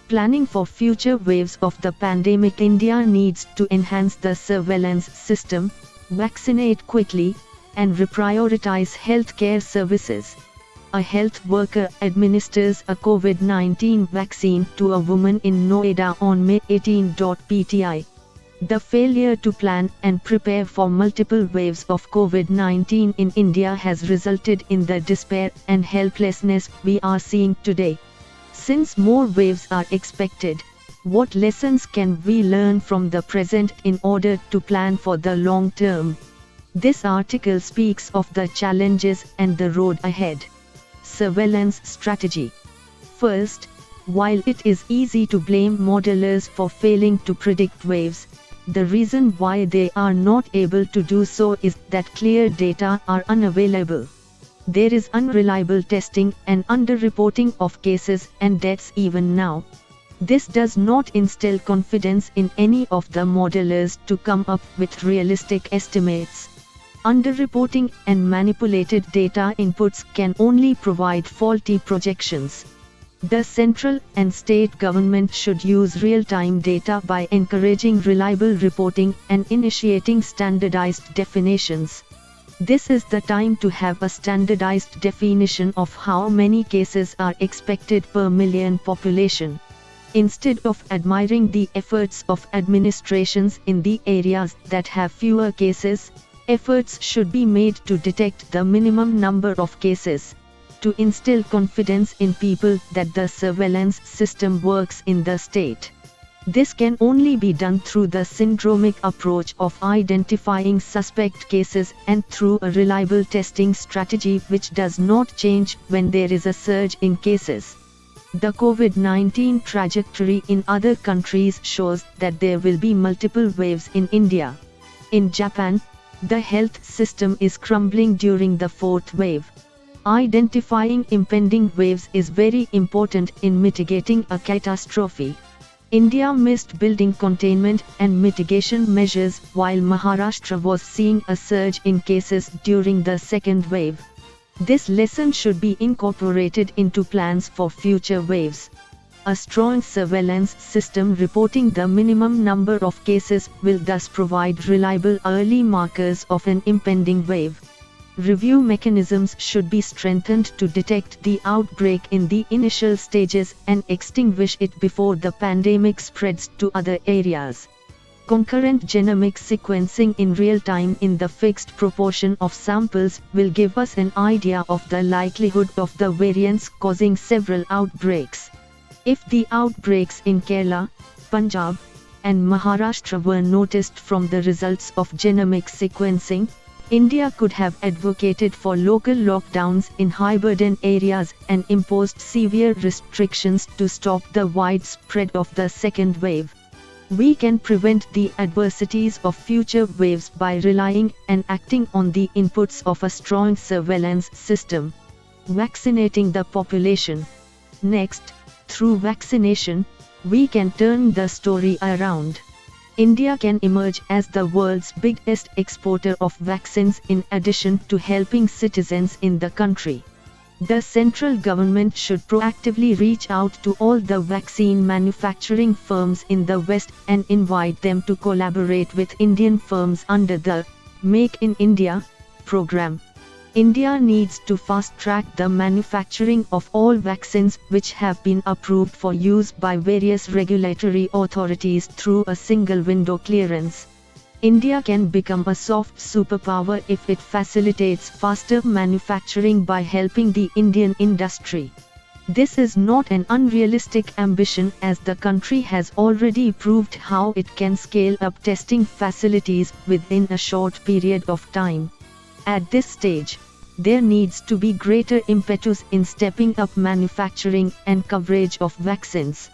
Planning for future waves of the pandemic. India needs to enhance the surveillance system, vaccinate quickly, and reprioritize healthcare services. A health worker administers a COVID-19 vaccine to a woman in Noida on May 18. Pti. The failure to plan and prepare for multiple waves of COVID-19 in India has resulted in the despair and helplessness we are seeing today. Since more waves are expected, what lessons can we learn from the present in order to plan for the long term? This article speaks of the challenges and the road ahead. Surveillance strategy. First, while it is easy to blame modelers for failing to predict waves, the reason why they are not able to do so is that clear data are unavailable. There is unreliable testing and underreporting of cases and deaths even now. This does not instill confidence in any of the modelers to come up with realistic estimates. Underreporting and manipulated data inputs can only provide faulty projections. The central and state government should use real-time data by encouraging reliable reporting and initiating standardized definitions. This is the time to have a standardized definition of how many cases are expected per million population. Instead of admiring the efforts of administrations in the areas that have fewer cases, efforts should be made to detect the minimum number of cases, to instill confidence in people that the surveillance system works in the state. This can only be done through the syndromic approach of identifying suspect cases and through a reliable testing strategy which does not change when there is a surge in cases. The COVID-19 trajectory in other countries shows that there will be multiple waves in India. In Japan, the health system is crumbling during the fourth wave. Identifying impending waves is very important in mitigating a catastrophe. India missed building containment and mitigation measures while Maharashtra was seeing a surge in cases during the second wave. This lesson should be incorporated into plans for future waves. A strong surveillance system reporting the minimum number of cases will thus provide reliable early markers of an impending wave. Review mechanisms should be strengthened to detect the outbreak in the initial stages and extinguish it before the pandemic spreads to other areas. Concurrent genomic sequencing in real time in the fixed proportion of samples will give us an idea of the likelihood of the variants causing several outbreaks. If the outbreaks in Kerala, Punjab, and Maharashtra were noticed from the results of genomic sequencing, India could have advocated for local lockdowns in high-burden areas and imposed severe restrictions to stop the widespread of the second wave. We can prevent the adversities of future waves by relying and acting on the inputs of a strong surveillance system. Vaccinating the population. Next, through vaccination, we can turn the story around. India can emerge as the world's biggest exporter of vaccines in addition to helping citizens in the country. The central government should proactively reach out to all the vaccine manufacturing firms in the West and invite them to collaborate with Indian firms under the Make in India program. India needs to fast-track the manufacturing of all vaccines which have been approved for use by various regulatory authorities through a single window clearance. India can become a soft superpower if it facilitates faster manufacturing by helping the Indian industry. This is not an unrealistic ambition as the country has already proved how it can scale up testing facilities within a short period of time. At this stage, there needs to be greater impetus in stepping up manufacturing and coverage of vaccines.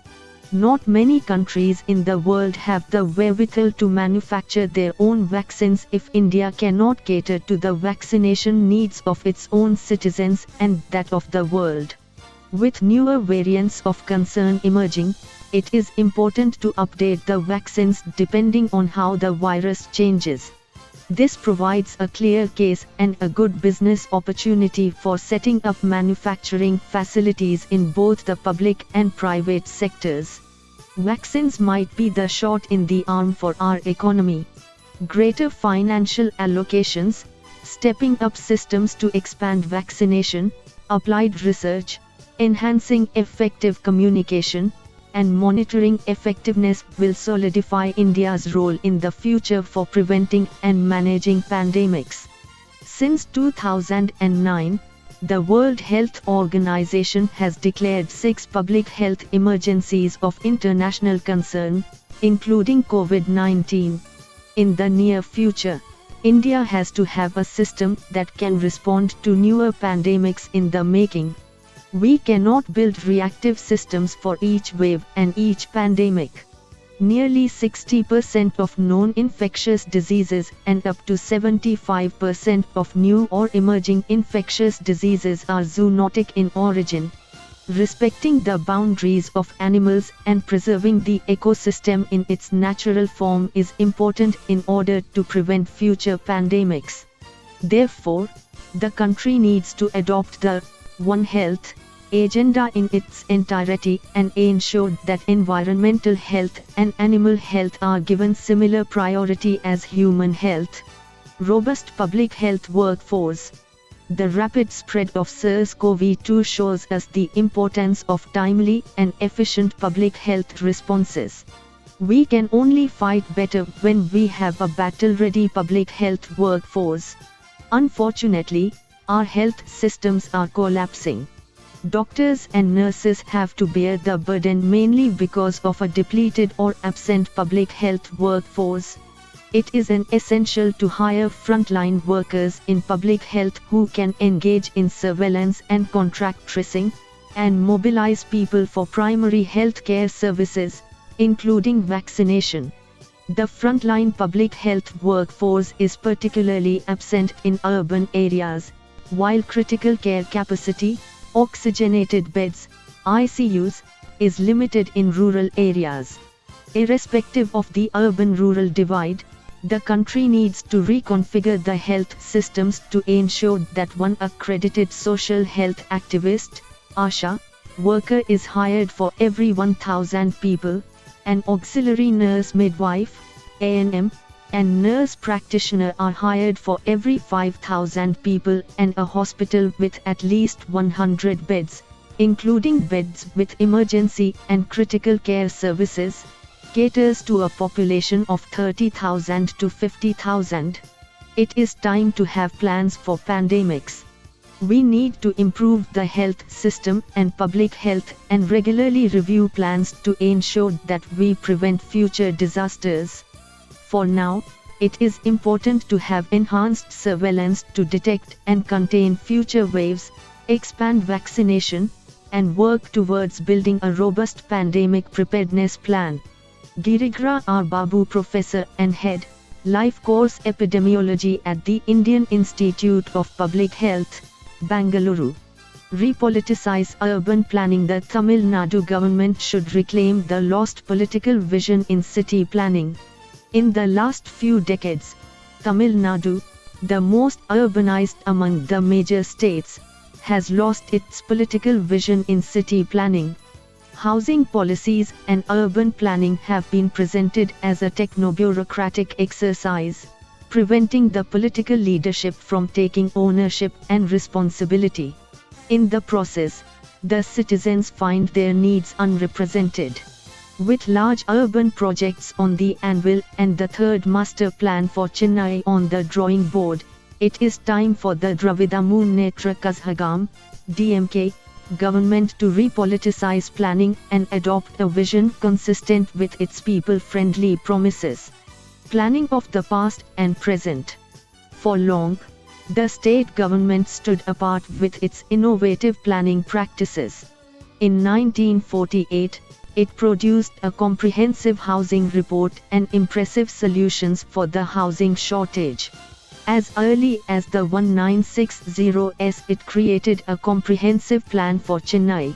Not many countries in the world have the wherewithal to manufacture their own vaccines if India cannot cater to the vaccination needs of its own citizens and that of the world. With newer variants of concern emerging, it is important to update the vaccines depending on how the virus changes. This provides a clear case and a good business opportunity for setting up manufacturing facilities in both the public and private sectors. Vaccines might be the shot in the arm for our economy. Greater financial allocations, stepping up systems to expand vaccination, applied research, enhancing effective communication, and monitoring effectiveness will solidify India's role in the future for preventing and managing pandemics. Since 2009, the World Health Organization has declared 6 public health emergencies of international concern, including COVID-19. In the near future, India has to have a system that can respond to newer pandemics in the making. We cannot build reactive systems for each wave and each pandemic. Nearly 60% of known infectious diseases and up to 75% of new or emerging infectious diseases are zoonotic in origin. Respecting the boundaries of animals and preserving the ecosystem in its natural form is important in order to prevent future pandemics. Therefore, the country needs to adopt the One Health agenda in its entirety and ensure that environmental health and animal health are given similar priority as human health. Robust public health workforce. The rapid spread of SARS-CoV-2 shows us the importance of timely and efficient public health responses. We can only fight better when we have a battle-ready public health workforce. Unfortunately, our health systems are collapsing. Doctors and nurses have to bear the burden mainly because of a depleted or absent public health workforce. It is an essential to hire frontline workers in public health who can engage in surveillance and contact tracing, and mobilize people for primary health care services, including vaccination. The frontline public health workforce is particularly absent in urban areas, while critical care capacity, oxygenated beds, ICUs, is limited in rural areas. Irrespective of the urban-rural divide, the country needs to reconfigure the health systems to ensure that one accredited social health activist, ASHA, worker is hired for every 1,000 people, an auxiliary nurse midwife, ANM, and nurse practitioner are hired for every 5,000 people, and a hospital with at least 100 beds, including beds with emergency and critical care services, caters to a population of 30,000 to 50,000. It is time to have plans for pandemics. We need to improve the health system and public health and regularly review plans to ensure that we prevent future disasters. For now, it is important to have enhanced surveillance to detect and contain future waves, expand vaccination, and work towards building a robust pandemic preparedness plan. Girija R. Babu, Professor and Head, Life Course Epidemiology at the Indian Institute of Public Health, Bangalore. Repoliticize urban planning. The Tamil Nadu government should reclaim the lost political vision in city planning. In the last few decades, Tamil Nadu, the most urbanized among the major states, has lost its political vision in city planning. Housing policies and urban planning have been presented as a techno-bureaucratic exercise, preventing the political leadership from taking ownership and responsibility. In the process, the citizens find their needs unrepresented. With large urban projects on the anvil and the third master plan for Chennai on the drawing board, it is time for the Dravida Munnetra Kazhagam (DMK) government to repoliticize planning and adopt a vision consistent with its people-friendly promises. Planning of the past and present. For long, the state government stood apart with its innovative planning practices. In 1948, it produced a comprehensive housing report and impressive solutions for the housing shortage. As early as the 1960s, it created a comprehensive plan for Chennai.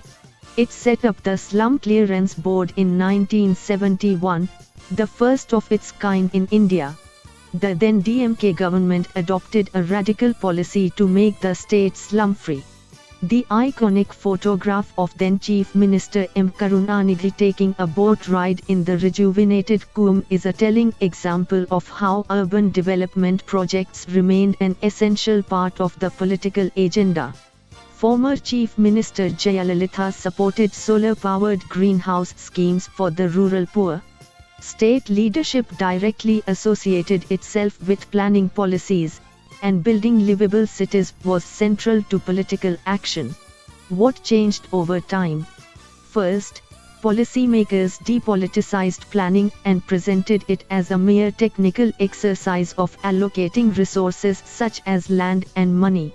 It set up the Slum Clearance Board in 1971, the first of its kind in India. The then DMK government adopted a radical policy to make the state slum-free. The iconic photograph of then Chief Minister M. Karunanidhi taking a boat ride in the rejuvenated Coombe is a telling example of how urban development projects remained an essential part of the political agenda. Former Chief Minister Jayalalitha supported solar-powered greenhouse schemes for the rural poor. State leadership directly associated itself with planning policies, and building livable cities was central to political action. What changed over time? First, policymakers depoliticized planning and presented it as a mere technical exercise of allocating resources such as land and money.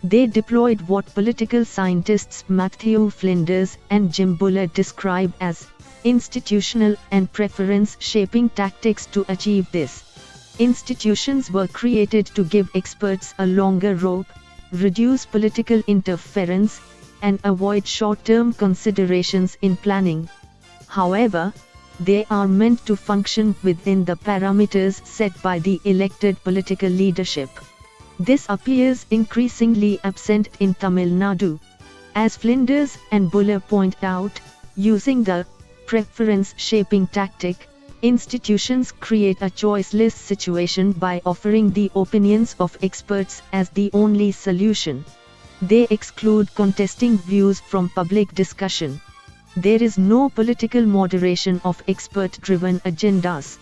They deployed what political scientists Matthew Flinders and Jim Bullard describe as institutional and preference-shaping tactics to achieve this. Institutions were created to give experts a longer rope, reduce political interference, and avoid short-term considerations in planning. However, they are meant to function within the parameters set by the elected political leadership. This appears increasingly absent in Tamil Nadu. As Flinders and Bullard point out, using the preference-shaping tactic, institutions create a choiceless situation by offering the opinions of experts as the only solution. They exclude contesting views from public discussion. There is no political moderation of expert-driven agendas.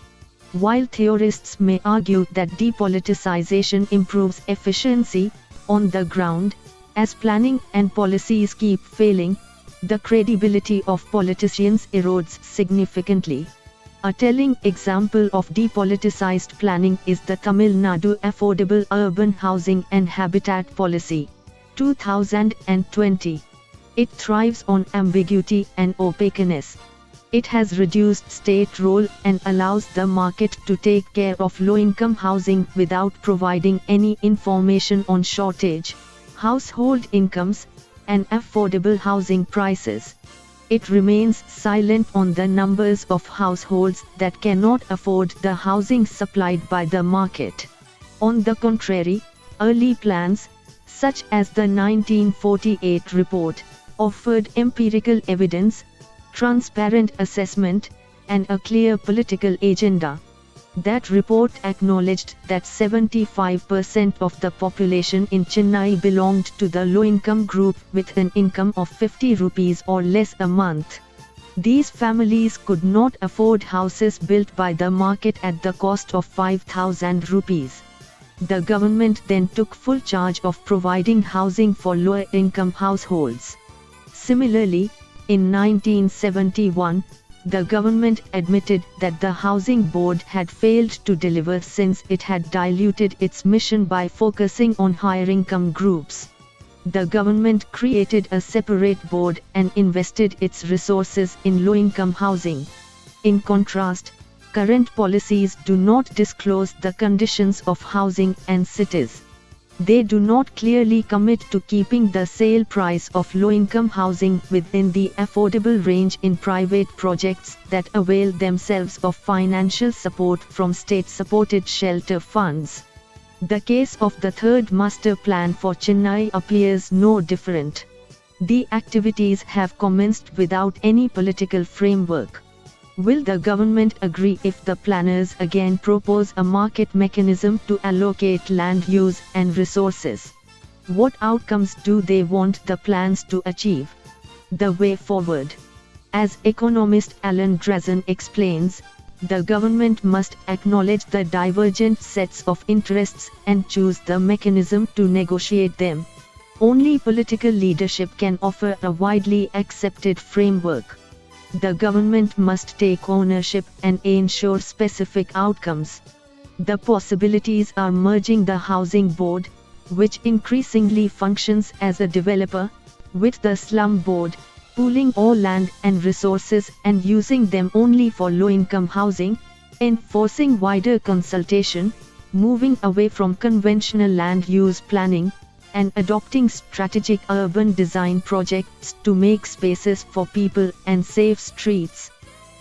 While theorists may argue that depoliticization improves efficiency, on the ground, as planning and policies keep failing, the credibility of politicians erodes significantly. A telling example of depoliticized planning is the Tamil Nadu Affordable Urban Housing and Habitat Policy, 2020. It thrives on ambiguity and opaqueness. It has reduced state role and allows the market to take care of low-income housing without providing any information on shortage, household incomes, and affordable housing prices. It remains silent on the numbers of households that cannot afford the housing supplied by the market. On the contrary, early plans, such as the 1948 report, offered empirical evidence, transparent assessment, and a clear political agenda. That report acknowledged that 75% of the population in Chennai belonged to the low-income group with an income of 50 rupees or less a month. These families could not afford houses built by the market at the cost of 5,000 rupees. The government then took full charge of providing housing for lower-income households. Similarly, in 1971, the government admitted that the Housing Board had failed to deliver since it had diluted its mission by focusing on higher-income groups. The government created a separate board and invested its resources in low-income housing. In contrast, current policies do not disclose the conditions of housing and cities. They do not clearly commit to keeping the sale price of low-income housing within the affordable range in private projects that avail themselves of financial support from state-supported shelter funds. The case of the third master plan for Chennai appears no different. The activities have commenced without any political framework. Will the government agree if the planners again propose a market mechanism to allocate land use and resources? What outcomes do they want the plans to achieve? The way forward. As economist Alan Drazen explains, the government must acknowledge the divergent sets of interests and choose the mechanism to negotiate them. Only political leadership can offer a widely accepted framework. The government must take ownership and ensure specific outcomes. The possibilities are merging the Housing Board, which increasingly functions as a developer, with the Slum Board, pooling all land and resources and using them only for low-income housing, enforcing wider consultation, moving away from conventional land use planning, and adopting strategic urban design projects to make spaces for people and safe streets.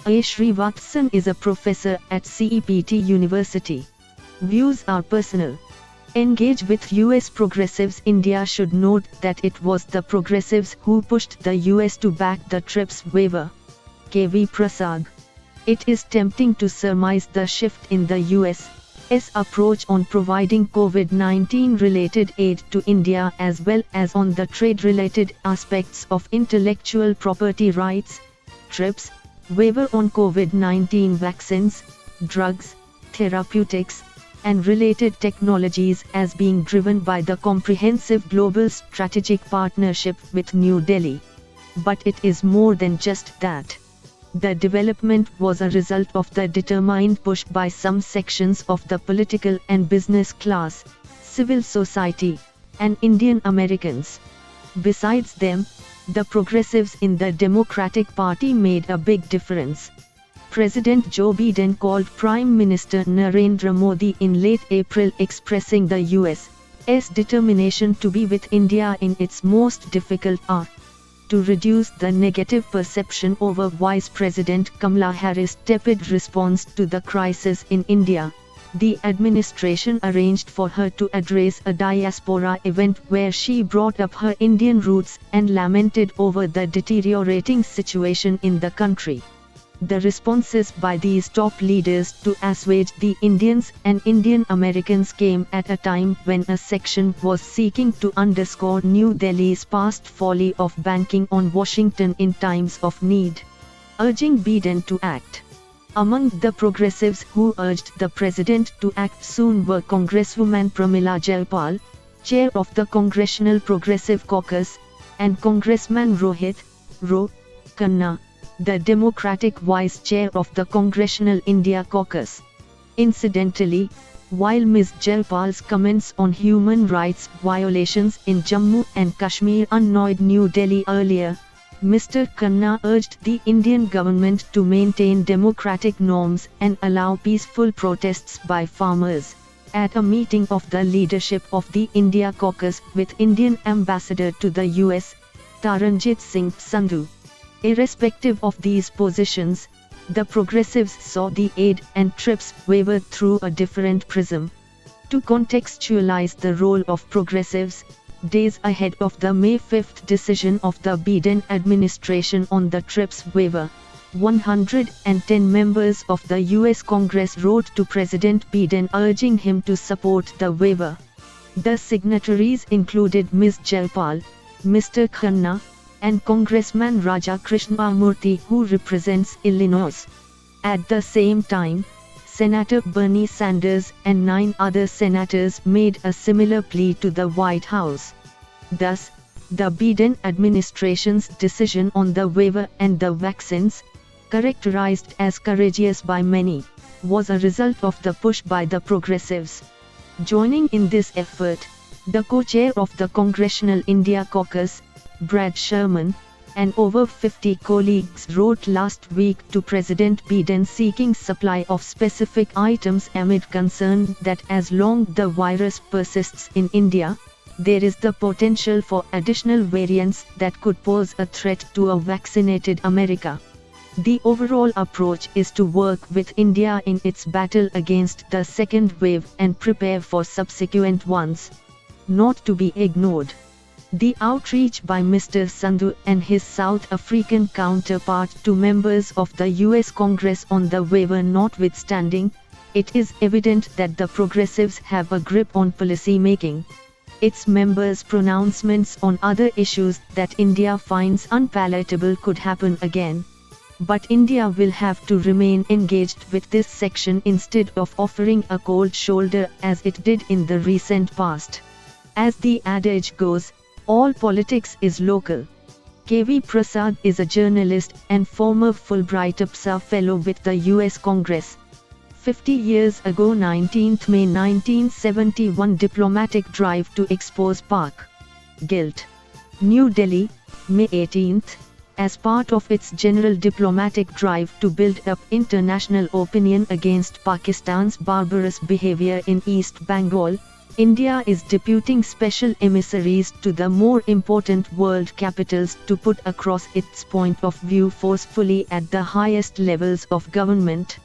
A. Srivatsan is a professor at CEPT University. Views are personal. Engage with US progressives. India should note that it was the progressives who pushed the US to back the TRIPS waiver. K.V. Prasad. It is tempting to surmise the shift in the US's approach on providing COVID-19 related aid to India as well as on the trade-related aspects of intellectual property rights, TRIPS, waiver on COVID-19 vaccines, drugs, therapeutics, and related technologies as being driven by the comprehensive global strategic partnership with New Delhi. But it is more than just that. The development was a result of the determined push by some sections of the political and business class, civil society, and Indian Americans. Besides them, the progressives in the Democratic Party made a big difference. President Joe Biden called Prime Minister Narendra Modi in late April expressing the US's determination to be with India in its most difficult hour. To reduce the negative perception over Vice President Kamala Harris' tepid response to the crisis in India, the administration arranged for her to address a diaspora event where she brought up her Indian roots and lamented over the deteriorating situation in the country. The responses by these top leaders to assuage the Indians and Indian Americans came at a time when a section was seeking to underscore New Delhi's past folly of banking on Washington in times of need, urging Biden to act. Among the progressives who urged the president to act soon were Congresswoman Pramila Jayapal, chair of the Congressional Progressive Caucus, and Congressman Rohit Khanna, the Democratic Vice Chair of the Congressional India Caucus. Incidentally, while Ms. Jayapal's comments on human rights violations in Jammu and Kashmir annoyed New Delhi earlier, Mr. Khanna urged the Indian government to maintain democratic norms and allow peaceful protests by farmers. At a meeting of the leadership of the India Caucus with Indian Ambassador to the US, Taranjit Singh Sandhu. Irrespective of these positions, the progressives saw the aid and TRIPS waiver through a different prism. To contextualize the role of progressives, days ahead of the May 5 decision of the Biden administration on the TRIPS waiver, 110 members of the US Congress wrote to President Biden urging him to support the waiver. The signatories included Ms. Jayapal, Mr. Khanna, and Congressman Raja Krishnamurthy who represents Illinois. At the same time, Senator Bernie Sanders and 9 other senators made a similar plea to the White House. Thus, the Biden administration's decision on the waiver and the vaccines, characterized as courageous by many, was a result of the push by the progressives. Joining in this effort, the co-chair of the Congressional India Caucus, Brad Sherman, and over 50 colleagues wrote last week to President Biden seeking supply of specific items amid concern that as long the virus persists in India, there is the potential for additional variants that could pose a threat to a vaccinated America. The overall approach is to work with India in its battle against the second wave and prepare for subsequent ones. Not to be ignored. The outreach by Mr. Sandhu and his South African counterpart to members of the US Congress on the waiver notwithstanding, it is evident that the progressives have a grip on policy making. Its members' pronouncements on other issues that India finds unpalatable could happen again. But India will have to remain engaged with this section instead of offering a cold shoulder as it did in the recent past. As the adage goes, all politics is local. K.V. Prasad is a journalist and former Fulbright UPSA fellow with the US Congress. 50 years ago 19 May 1971 diplomatic drive to expose Pak guilt. New Delhi, May 18. As part of its general diplomatic drive to build up international opinion against Pakistan's barbarous behavior in East Bengal, India is deputing special emissaries to the more important world capitals to put across its point of view forcefully at the highest levels of government.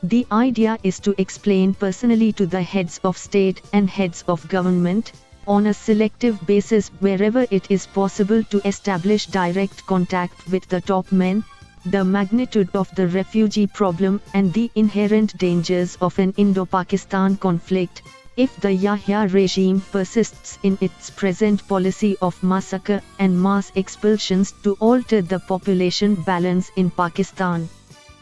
The idea is to explain personally to the heads of state and heads of government, on a selective basis wherever it is possible to establish direct contact with the top men, the magnitude of the refugee problem and the inherent dangers of an Indo-Pakistan conflict, if the Yahya regime persists in its present policy of massacre and mass expulsions to alter the population balance in Pakistan.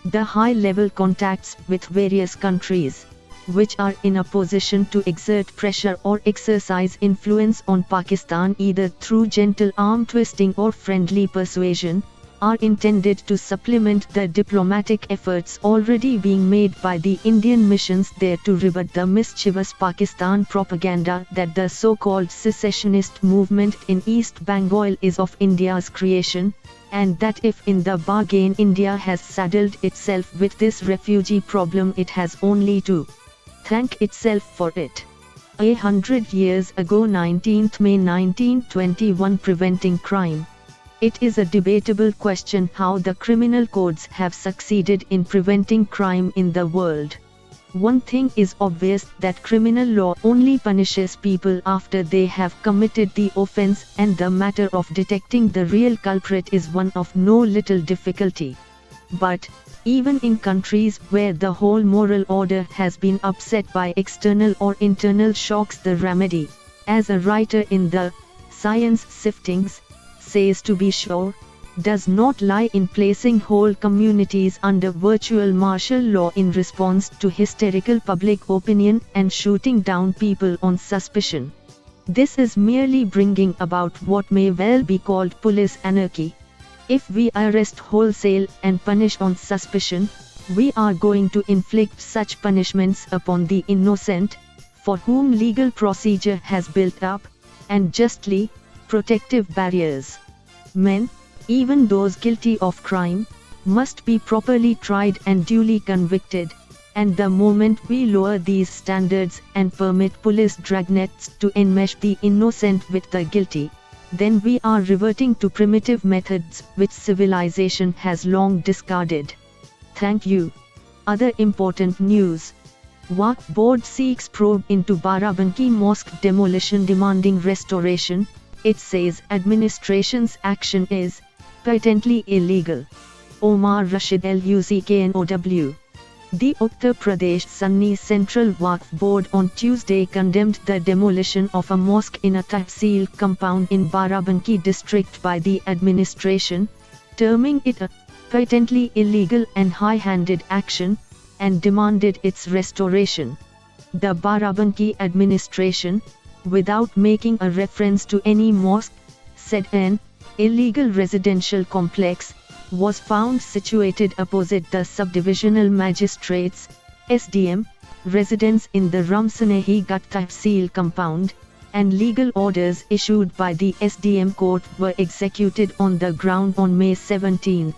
The high-level contacts with various countries, which are in a position to exert pressure or exercise influence on Pakistan either through gentle arm twisting or friendly persuasion, are intended to supplement the diplomatic efforts already being made by the Indian missions there to rebut the mischievous Pakistan propaganda that the so-called secessionist movement in East Bengal is of India's creation, and that if in the bargain India has saddled itself with this refugee problem it has only to thank itself for it. 100 years ago 19 May 1921 preventing crime. It is a debatable question how the criminal codes have succeeded in preventing crime in the world. One thing is obvious that criminal law only punishes people after they have committed the offense, and the matter of detecting the real culprit is one of no little difficulty. But, even in countries where the whole moral order has been upset by external or internal shocks, the remedy, as a writer in the Science Siftings says to be sure, does not lie in placing whole communities under virtual martial law in response to hysterical public opinion and shooting down people on suspicion. This is merely bringing about what may well be called police anarchy. If we arrest wholesale and punish on suspicion, we are going to inflict such punishments upon the innocent, for whom legal procedure has built up, and justly, protective barriers. Men, even those guilty of crime, must be properly tried and duly convicted, and the moment we lower these standards and permit police dragnets to enmesh the innocent with the guilty, then we are reverting to primitive methods which civilization has long discarded. Thank you. Other important news. Waqf Board seeks probe into Barabanki Mosque demolition demanding restoration. It says administration's action is patently illegal. Omar Rashid Lucknow. The Uttar Pradesh Sunni Central Waqf Board on Tuesday condemned the demolition of a mosque in a Tahsil compound in Barabanki district by the administration, terming it a patently illegal and high-handed action, and demanded its restoration. The Barabanki administration, without making a reference to any mosque, said an illegal residential complex was found situated opposite the subdivisional magistrates (SDM) residence in the Ramsanahi Gut Tehsil compound, and legal orders issued by the SDM court were executed on the ground on May 17.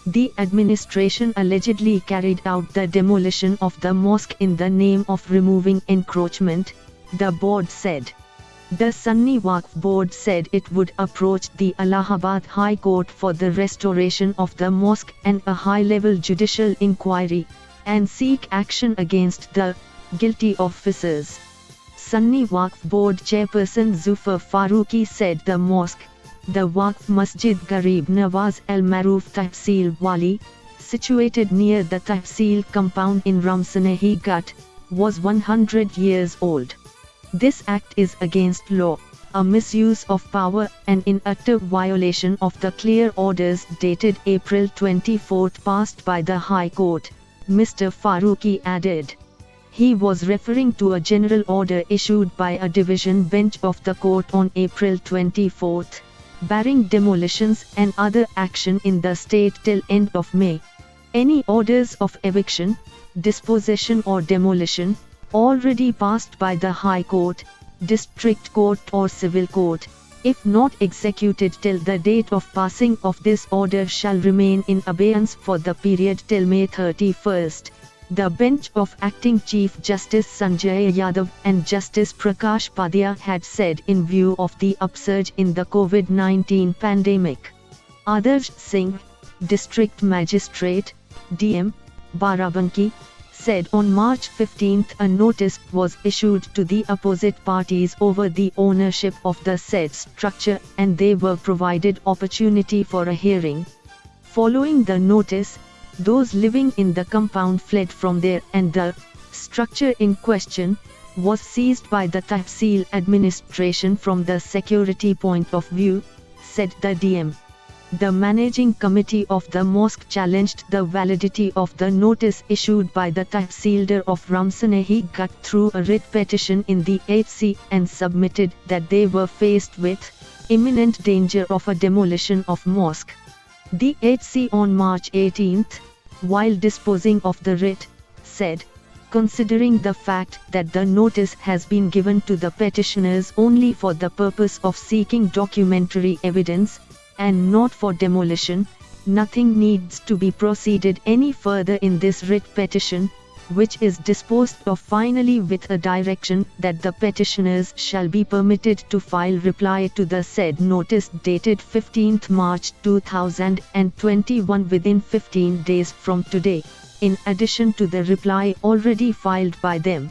The administration allegedly carried out the demolition of the mosque in the name of removing encroachment, the board said. The Sunni Waqf Board said it would approach the Allahabad High Court for the restoration of the mosque and a high-level judicial inquiry, and seek action against the guilty officers. Sunni Waqf Board chairperson Zufar Farooqi said the mosque, the Waqf Masjid Garib Nawaz Al Maroof Tehsil Wali, situated near the Tehsil compound in Ramsanahi Gut, was 100 years old. This act is against law, a misuse of power, and in utter violation of the clear orders dated April 24 passed by the High Court, Mr. Farooqi added. He was referring to a general order issued by a division bench of the court on April 24, barring demolitions and other action in the state till end of May. Any orders of eviction, dispossession or demolition, already passed by the High Court, District Court or Civil Court, if not executed till the date of passing of this order shall remain in abeyance for the period till May 31. The bench of Acting Chief Justice Sanjay Yadav and Justice Prakash Padya had said in view of the upsurge in the COVID-19 pandemic. Adarsh Singh, District Magistrate, DM, Barabanki, said on March 15 a notice was issued to the opposite parties over the ownership of the said structure and they were provided opportunity for a hearing. Following the notice, those living in the compound fled from there and the structure in question was seized by the Tehsil administration from the security point of view, said the DM. The managing committee of the mosque challenged the validity of the notice issued by the Tehsildar of Ramsanahi Gut through a writ petition in the HC and submitted that they were faced with imminent danger of a demolition of mosque. The HC on March 18, while disposing of the writ, said, considering the fact that the notice has been given to the petitioners only for the purpose of seeking documentary evidence, and not for demolition, nothing needs to be proceeded any further in this writ petition, which is disposed of finally with a direction that the petitioners shall be permitted to file reply to the said notice dated 15 March 2021 within 15 days from today, in addition to the reply already filed by them.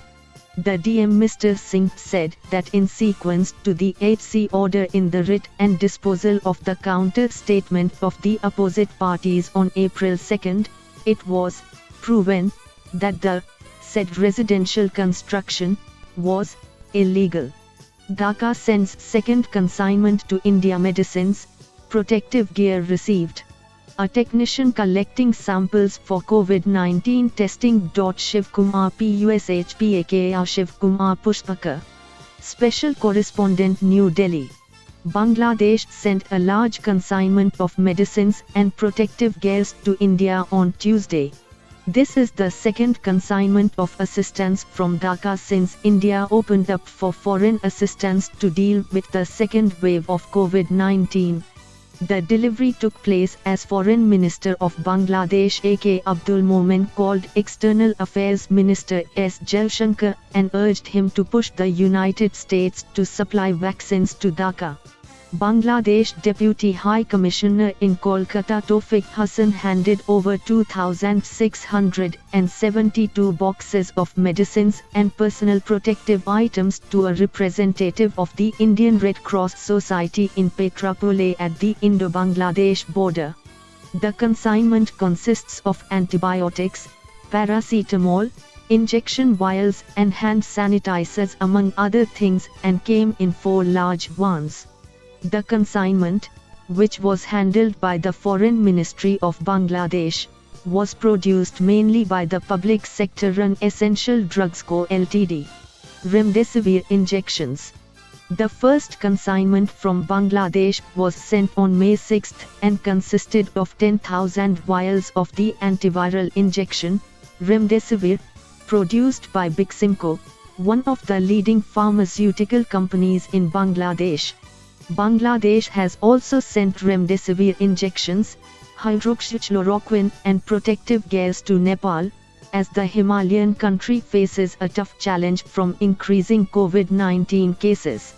The DM Mr. Singh said that in sequence to the HC order in the writ and disposal of the counter statement of the opposite parties on April 2, it was proven that the said residential construction was illegal. Dhaka sends second consignment to India. Medicines, protective gear received. A technician collecting samples for COVID-19 testing. Shivkumar PUSHPAKA Shivkumar Pushpaka. Special correspondent, New Delhi. Bangladesh sent a large consignment of medicines and protective gears to India on Tuesday. This is the second consignment of assistance from Dhaka since India opened up for foreign assistance to deal with the second wave of COVID-19. The delivery took place as Foreign Minister of Bangladesh A.K. Abdul Momen called External Affairs Minister S. Jaishankar and urged him to push the United States to supply vaccines to Dhaka. Bangladesh Deputy High Commissioner in Kolkata Tawfiq Hassan handed over 2,672 boxes of medicines and personal protective items to a representative of the Indian Red Cross Society in Petrapole at the Indo-Bangladesh border. The consignment consists of antibiotics, paracetamol, injection vials and hand sanitizers among other things and came in 4 large ones. The consignment, which was handled by the Foreign Ministry of Bangladesh, was produced mainly by the public sector-run Essential Drugs Co. Ltd. Remdesivir injections. The first consignment from Bangladesh was sent on May 6 and consisted of 10,000 vials of the antiviral injection, Remdesivir, produced by Biximco, one of the leading pharmaceutical companies in Bangladesh. Bangladesh has also sent Remdesivir injections, hydroxychloroquine and protective gears to Nepal, as the Himalayan country faces a tough challenge from increasing COVID-19 cases.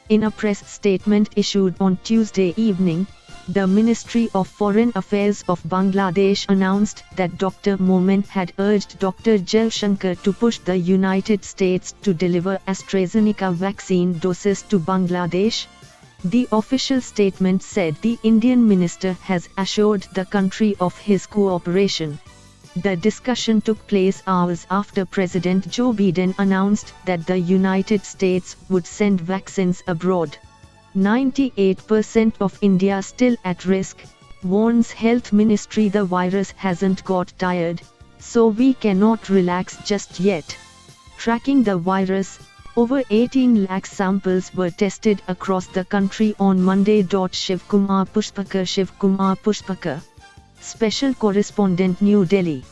In a press statement issued on Tuesday evening, the Ministry of Foreign Affairs of Bangladesh announced that Dr. Momen had urged Dr. Jaishankar to push the United States to deliver AstraZeneca vaccine doses to Bangladesh. The official statement said the Indian minister has assured the country of his cooperation. The discussion took place hours after President Joe Biden announced that the United States would send vaccines abroad. 98% of India still at risk, warns Health Ministry. The virus hasn't got tired, so we cannot relax just yet. Tracking the virus, over 18 lakh samples were tested across the country on Monday. Shivkumar Pushpakar. Special Correspondent, New Delhi.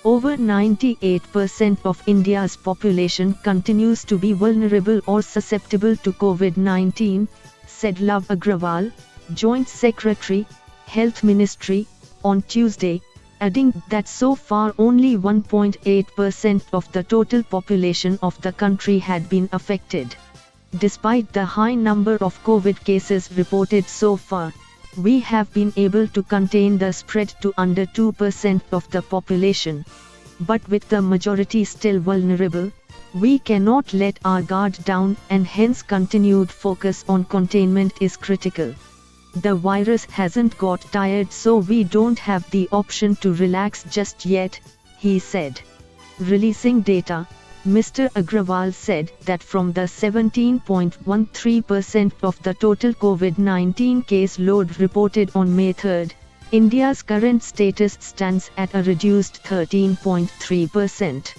Over 98% of India's population continues to be vulnerable or susceptible to COVID-19, said Love Agrawal, Joint Secretary, Health Ministry, on Tuesday, adding that so far only 1.8% of the total population of the country had been affected. Despite the high number of COVID cases reported so far, we have been able to contain the spread to under 2% of the population. But with the majority still vulnerable, we cannot let our guard down, and hence continued focus on containment is critical. The virus hasn't got tired, so we don't have the option to relax just yet, he said. Releasing data, Mr. Agrawal said that from the 17.13% of the total COVID-19 case load reported on May 3, India's current status stands at a reduced 13.3%.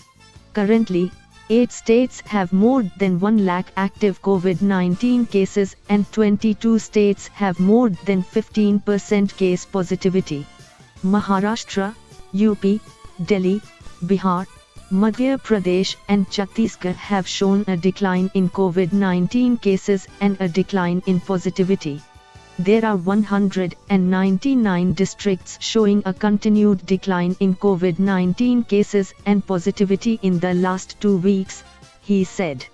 Currently, 8 states have more than 1 lakh active COVID-19 cases and 22 states have more than 15% case positivity. Maharashtra, UP, Delhi, Bihar, Madhya Pradesh and Chhattisgarh have shown a decline in COVID-19 cases and a decline in positivity. There are 199 districts showing a continued decline in COVID-19 cases and positivity in the last 2 weeks, he said.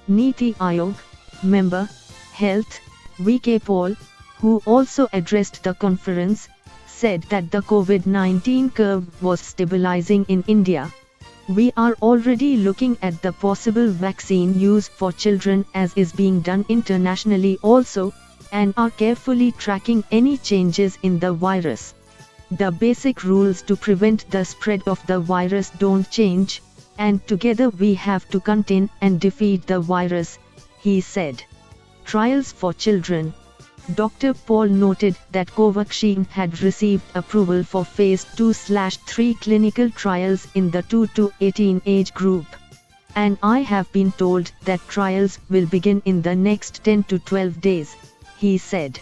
Niti Aayog member, Health, VK Paul, who also addressed the conference, said that the COVID-19 curve was stabilizing in India. We are already looking at the possible vaccine use for children as is being done internationally also, and are carefully tracking any changes in the virus. The basic rules to prevent the spread of the virus don't change, and together we have to contain and defeat the virus, he said. Trials for children. Dr. Paul noted that Covaxin had received approval for Phase 2/3 clinical trials in the 2 to 18 age group. And I have been told that trials will begin in the next 10 to 12 days, he said.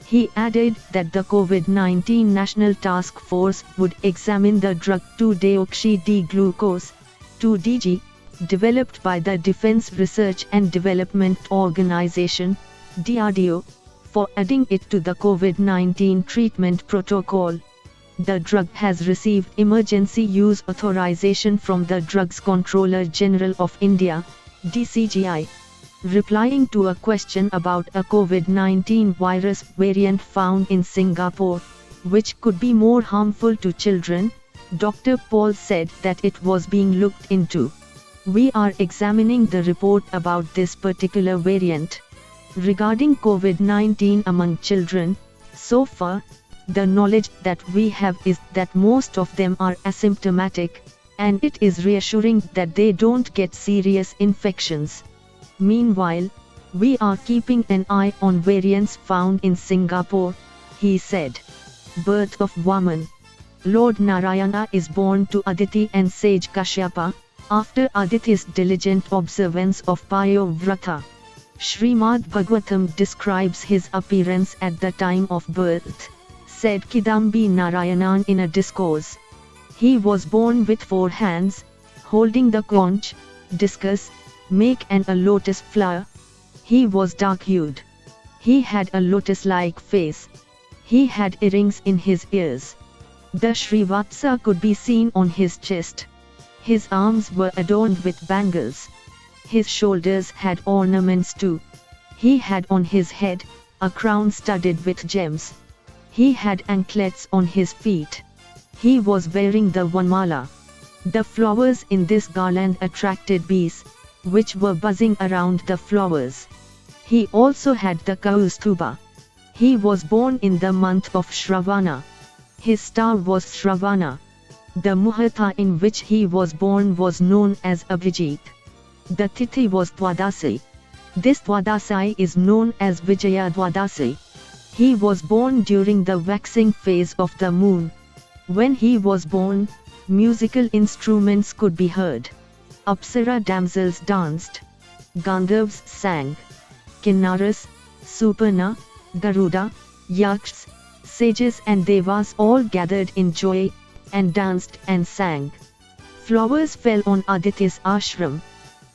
He added that the COVID-19 National Task Force would examine the drug 2-deoxy-D-glucose, 2-DG, developed by the Defense Research and Development Organization, DRDO, for adding it to the COVID-19 treatment protocol. The drug has received emergency use authorization from the Drugs Controller General of India, DCGI. Replying to a question about a COVID-19 virus variant found in Singapore, which could be more harmful to children, Dr. Paul said that it was being looked into. We are examining the report about this particular variant. Regarding COVID-19 among children, so far, the knowledge that we have is that most of them are asymptomatic, and it is reassuring that they don't get serious infections. Meanwhile, we are keeping an eye on variants found in Singapore, he said. Birth of woman. Lord Narayana is born to Aditi and sage Kashyapa, after Aditi's diligent observance of Payovrata. Srimad Bhagavatam describes his appearance at the time of birth, said Kidambi Narayanan in a discourse. He was born with 4 hands, holding the conch, discus, make and a lotus flower. He was dark-hued. He had a lotus-like face. He had earrings in his ears. The Srivatsa could be seen on his chest. His arms were adorned with bangles. His shoulders had ornaments too. He had on his head a crown studded with gems. He had anklets on his feet. He was wearing the Vanmala. The flowers in this garland attracted bees, which were buzzing around the flowers. He also had the Kaustuba. He was born in the month of Shravana. His star was Shravana. The Muhurta in which he was born was known as Abhijit. The Tithi was Dwadasi. This Dwadasai is known as Vijaya Dwadasi. He was born during the waxing phase of the moon. When he was born, musical instruments could be heard. Apsara damsels danced. Gandharvas sang. Kinnaras, Suparna, Garuda, Yakshas, sages and devas all gathered in joy, and danced and sang. Flowers fell on Aditi's ashram.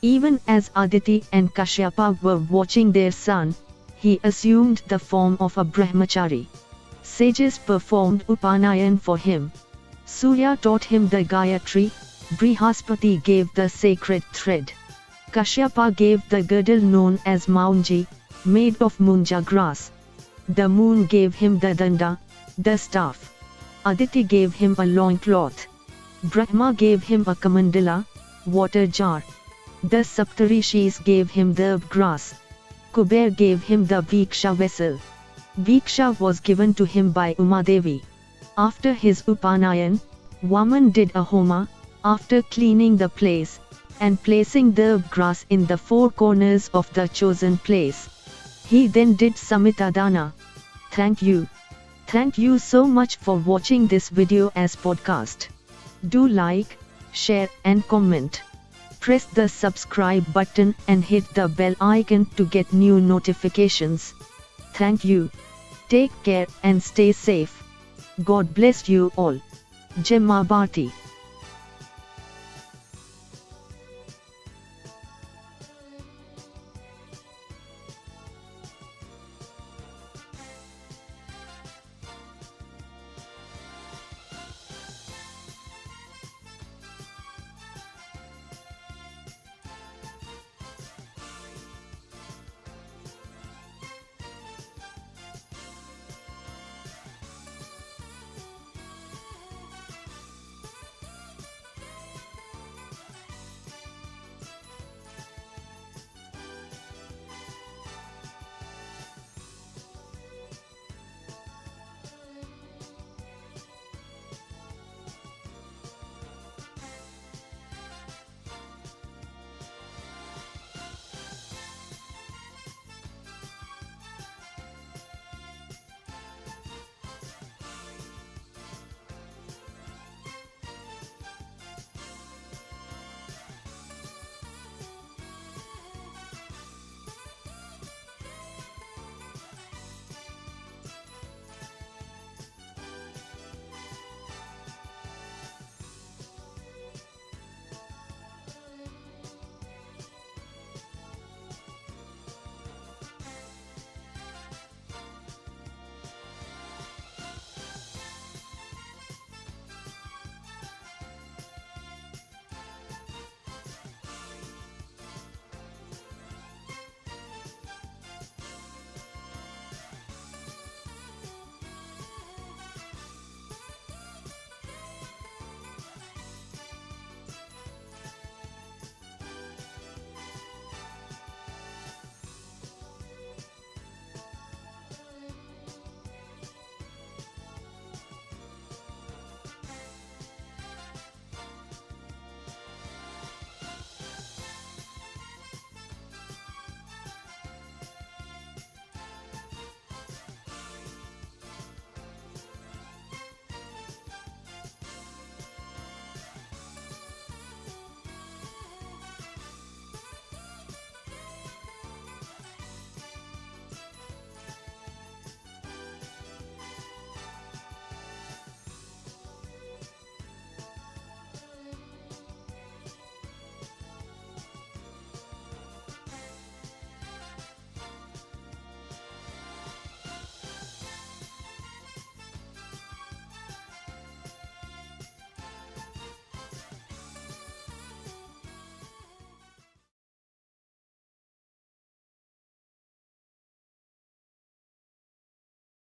Even as Aditi and Kashyapa were watching their son, he assumed the form of a brahmachari. Sages performed Upanayan for him. Surya taught him the Gayatri, Brihaspati gave the sacred thread. Kashyapa gave the girdle known as Maunji, made of munja grass. The moon gave him the danda, the staff. Aditi gave him a loincloth. Brahma gave him a kamandala, water jar. The Saptarishis gave him the grass. Kuber gave him the Bhiksha vessel. Bhiksha was given to him by Umadevi. After his Upanayan, Vaman did a homa, after cleaning the place, and placing the grass in the 4 corners of the chosen place. He then did Samitadana. Thank you. Thank you so much for watching this video as podcast. Do like, share and comment. Press the subscribe button and hit the bell icon to get new notifications. Thank you. Take care and stay safe. God bless you all. Jai Maa Bharti.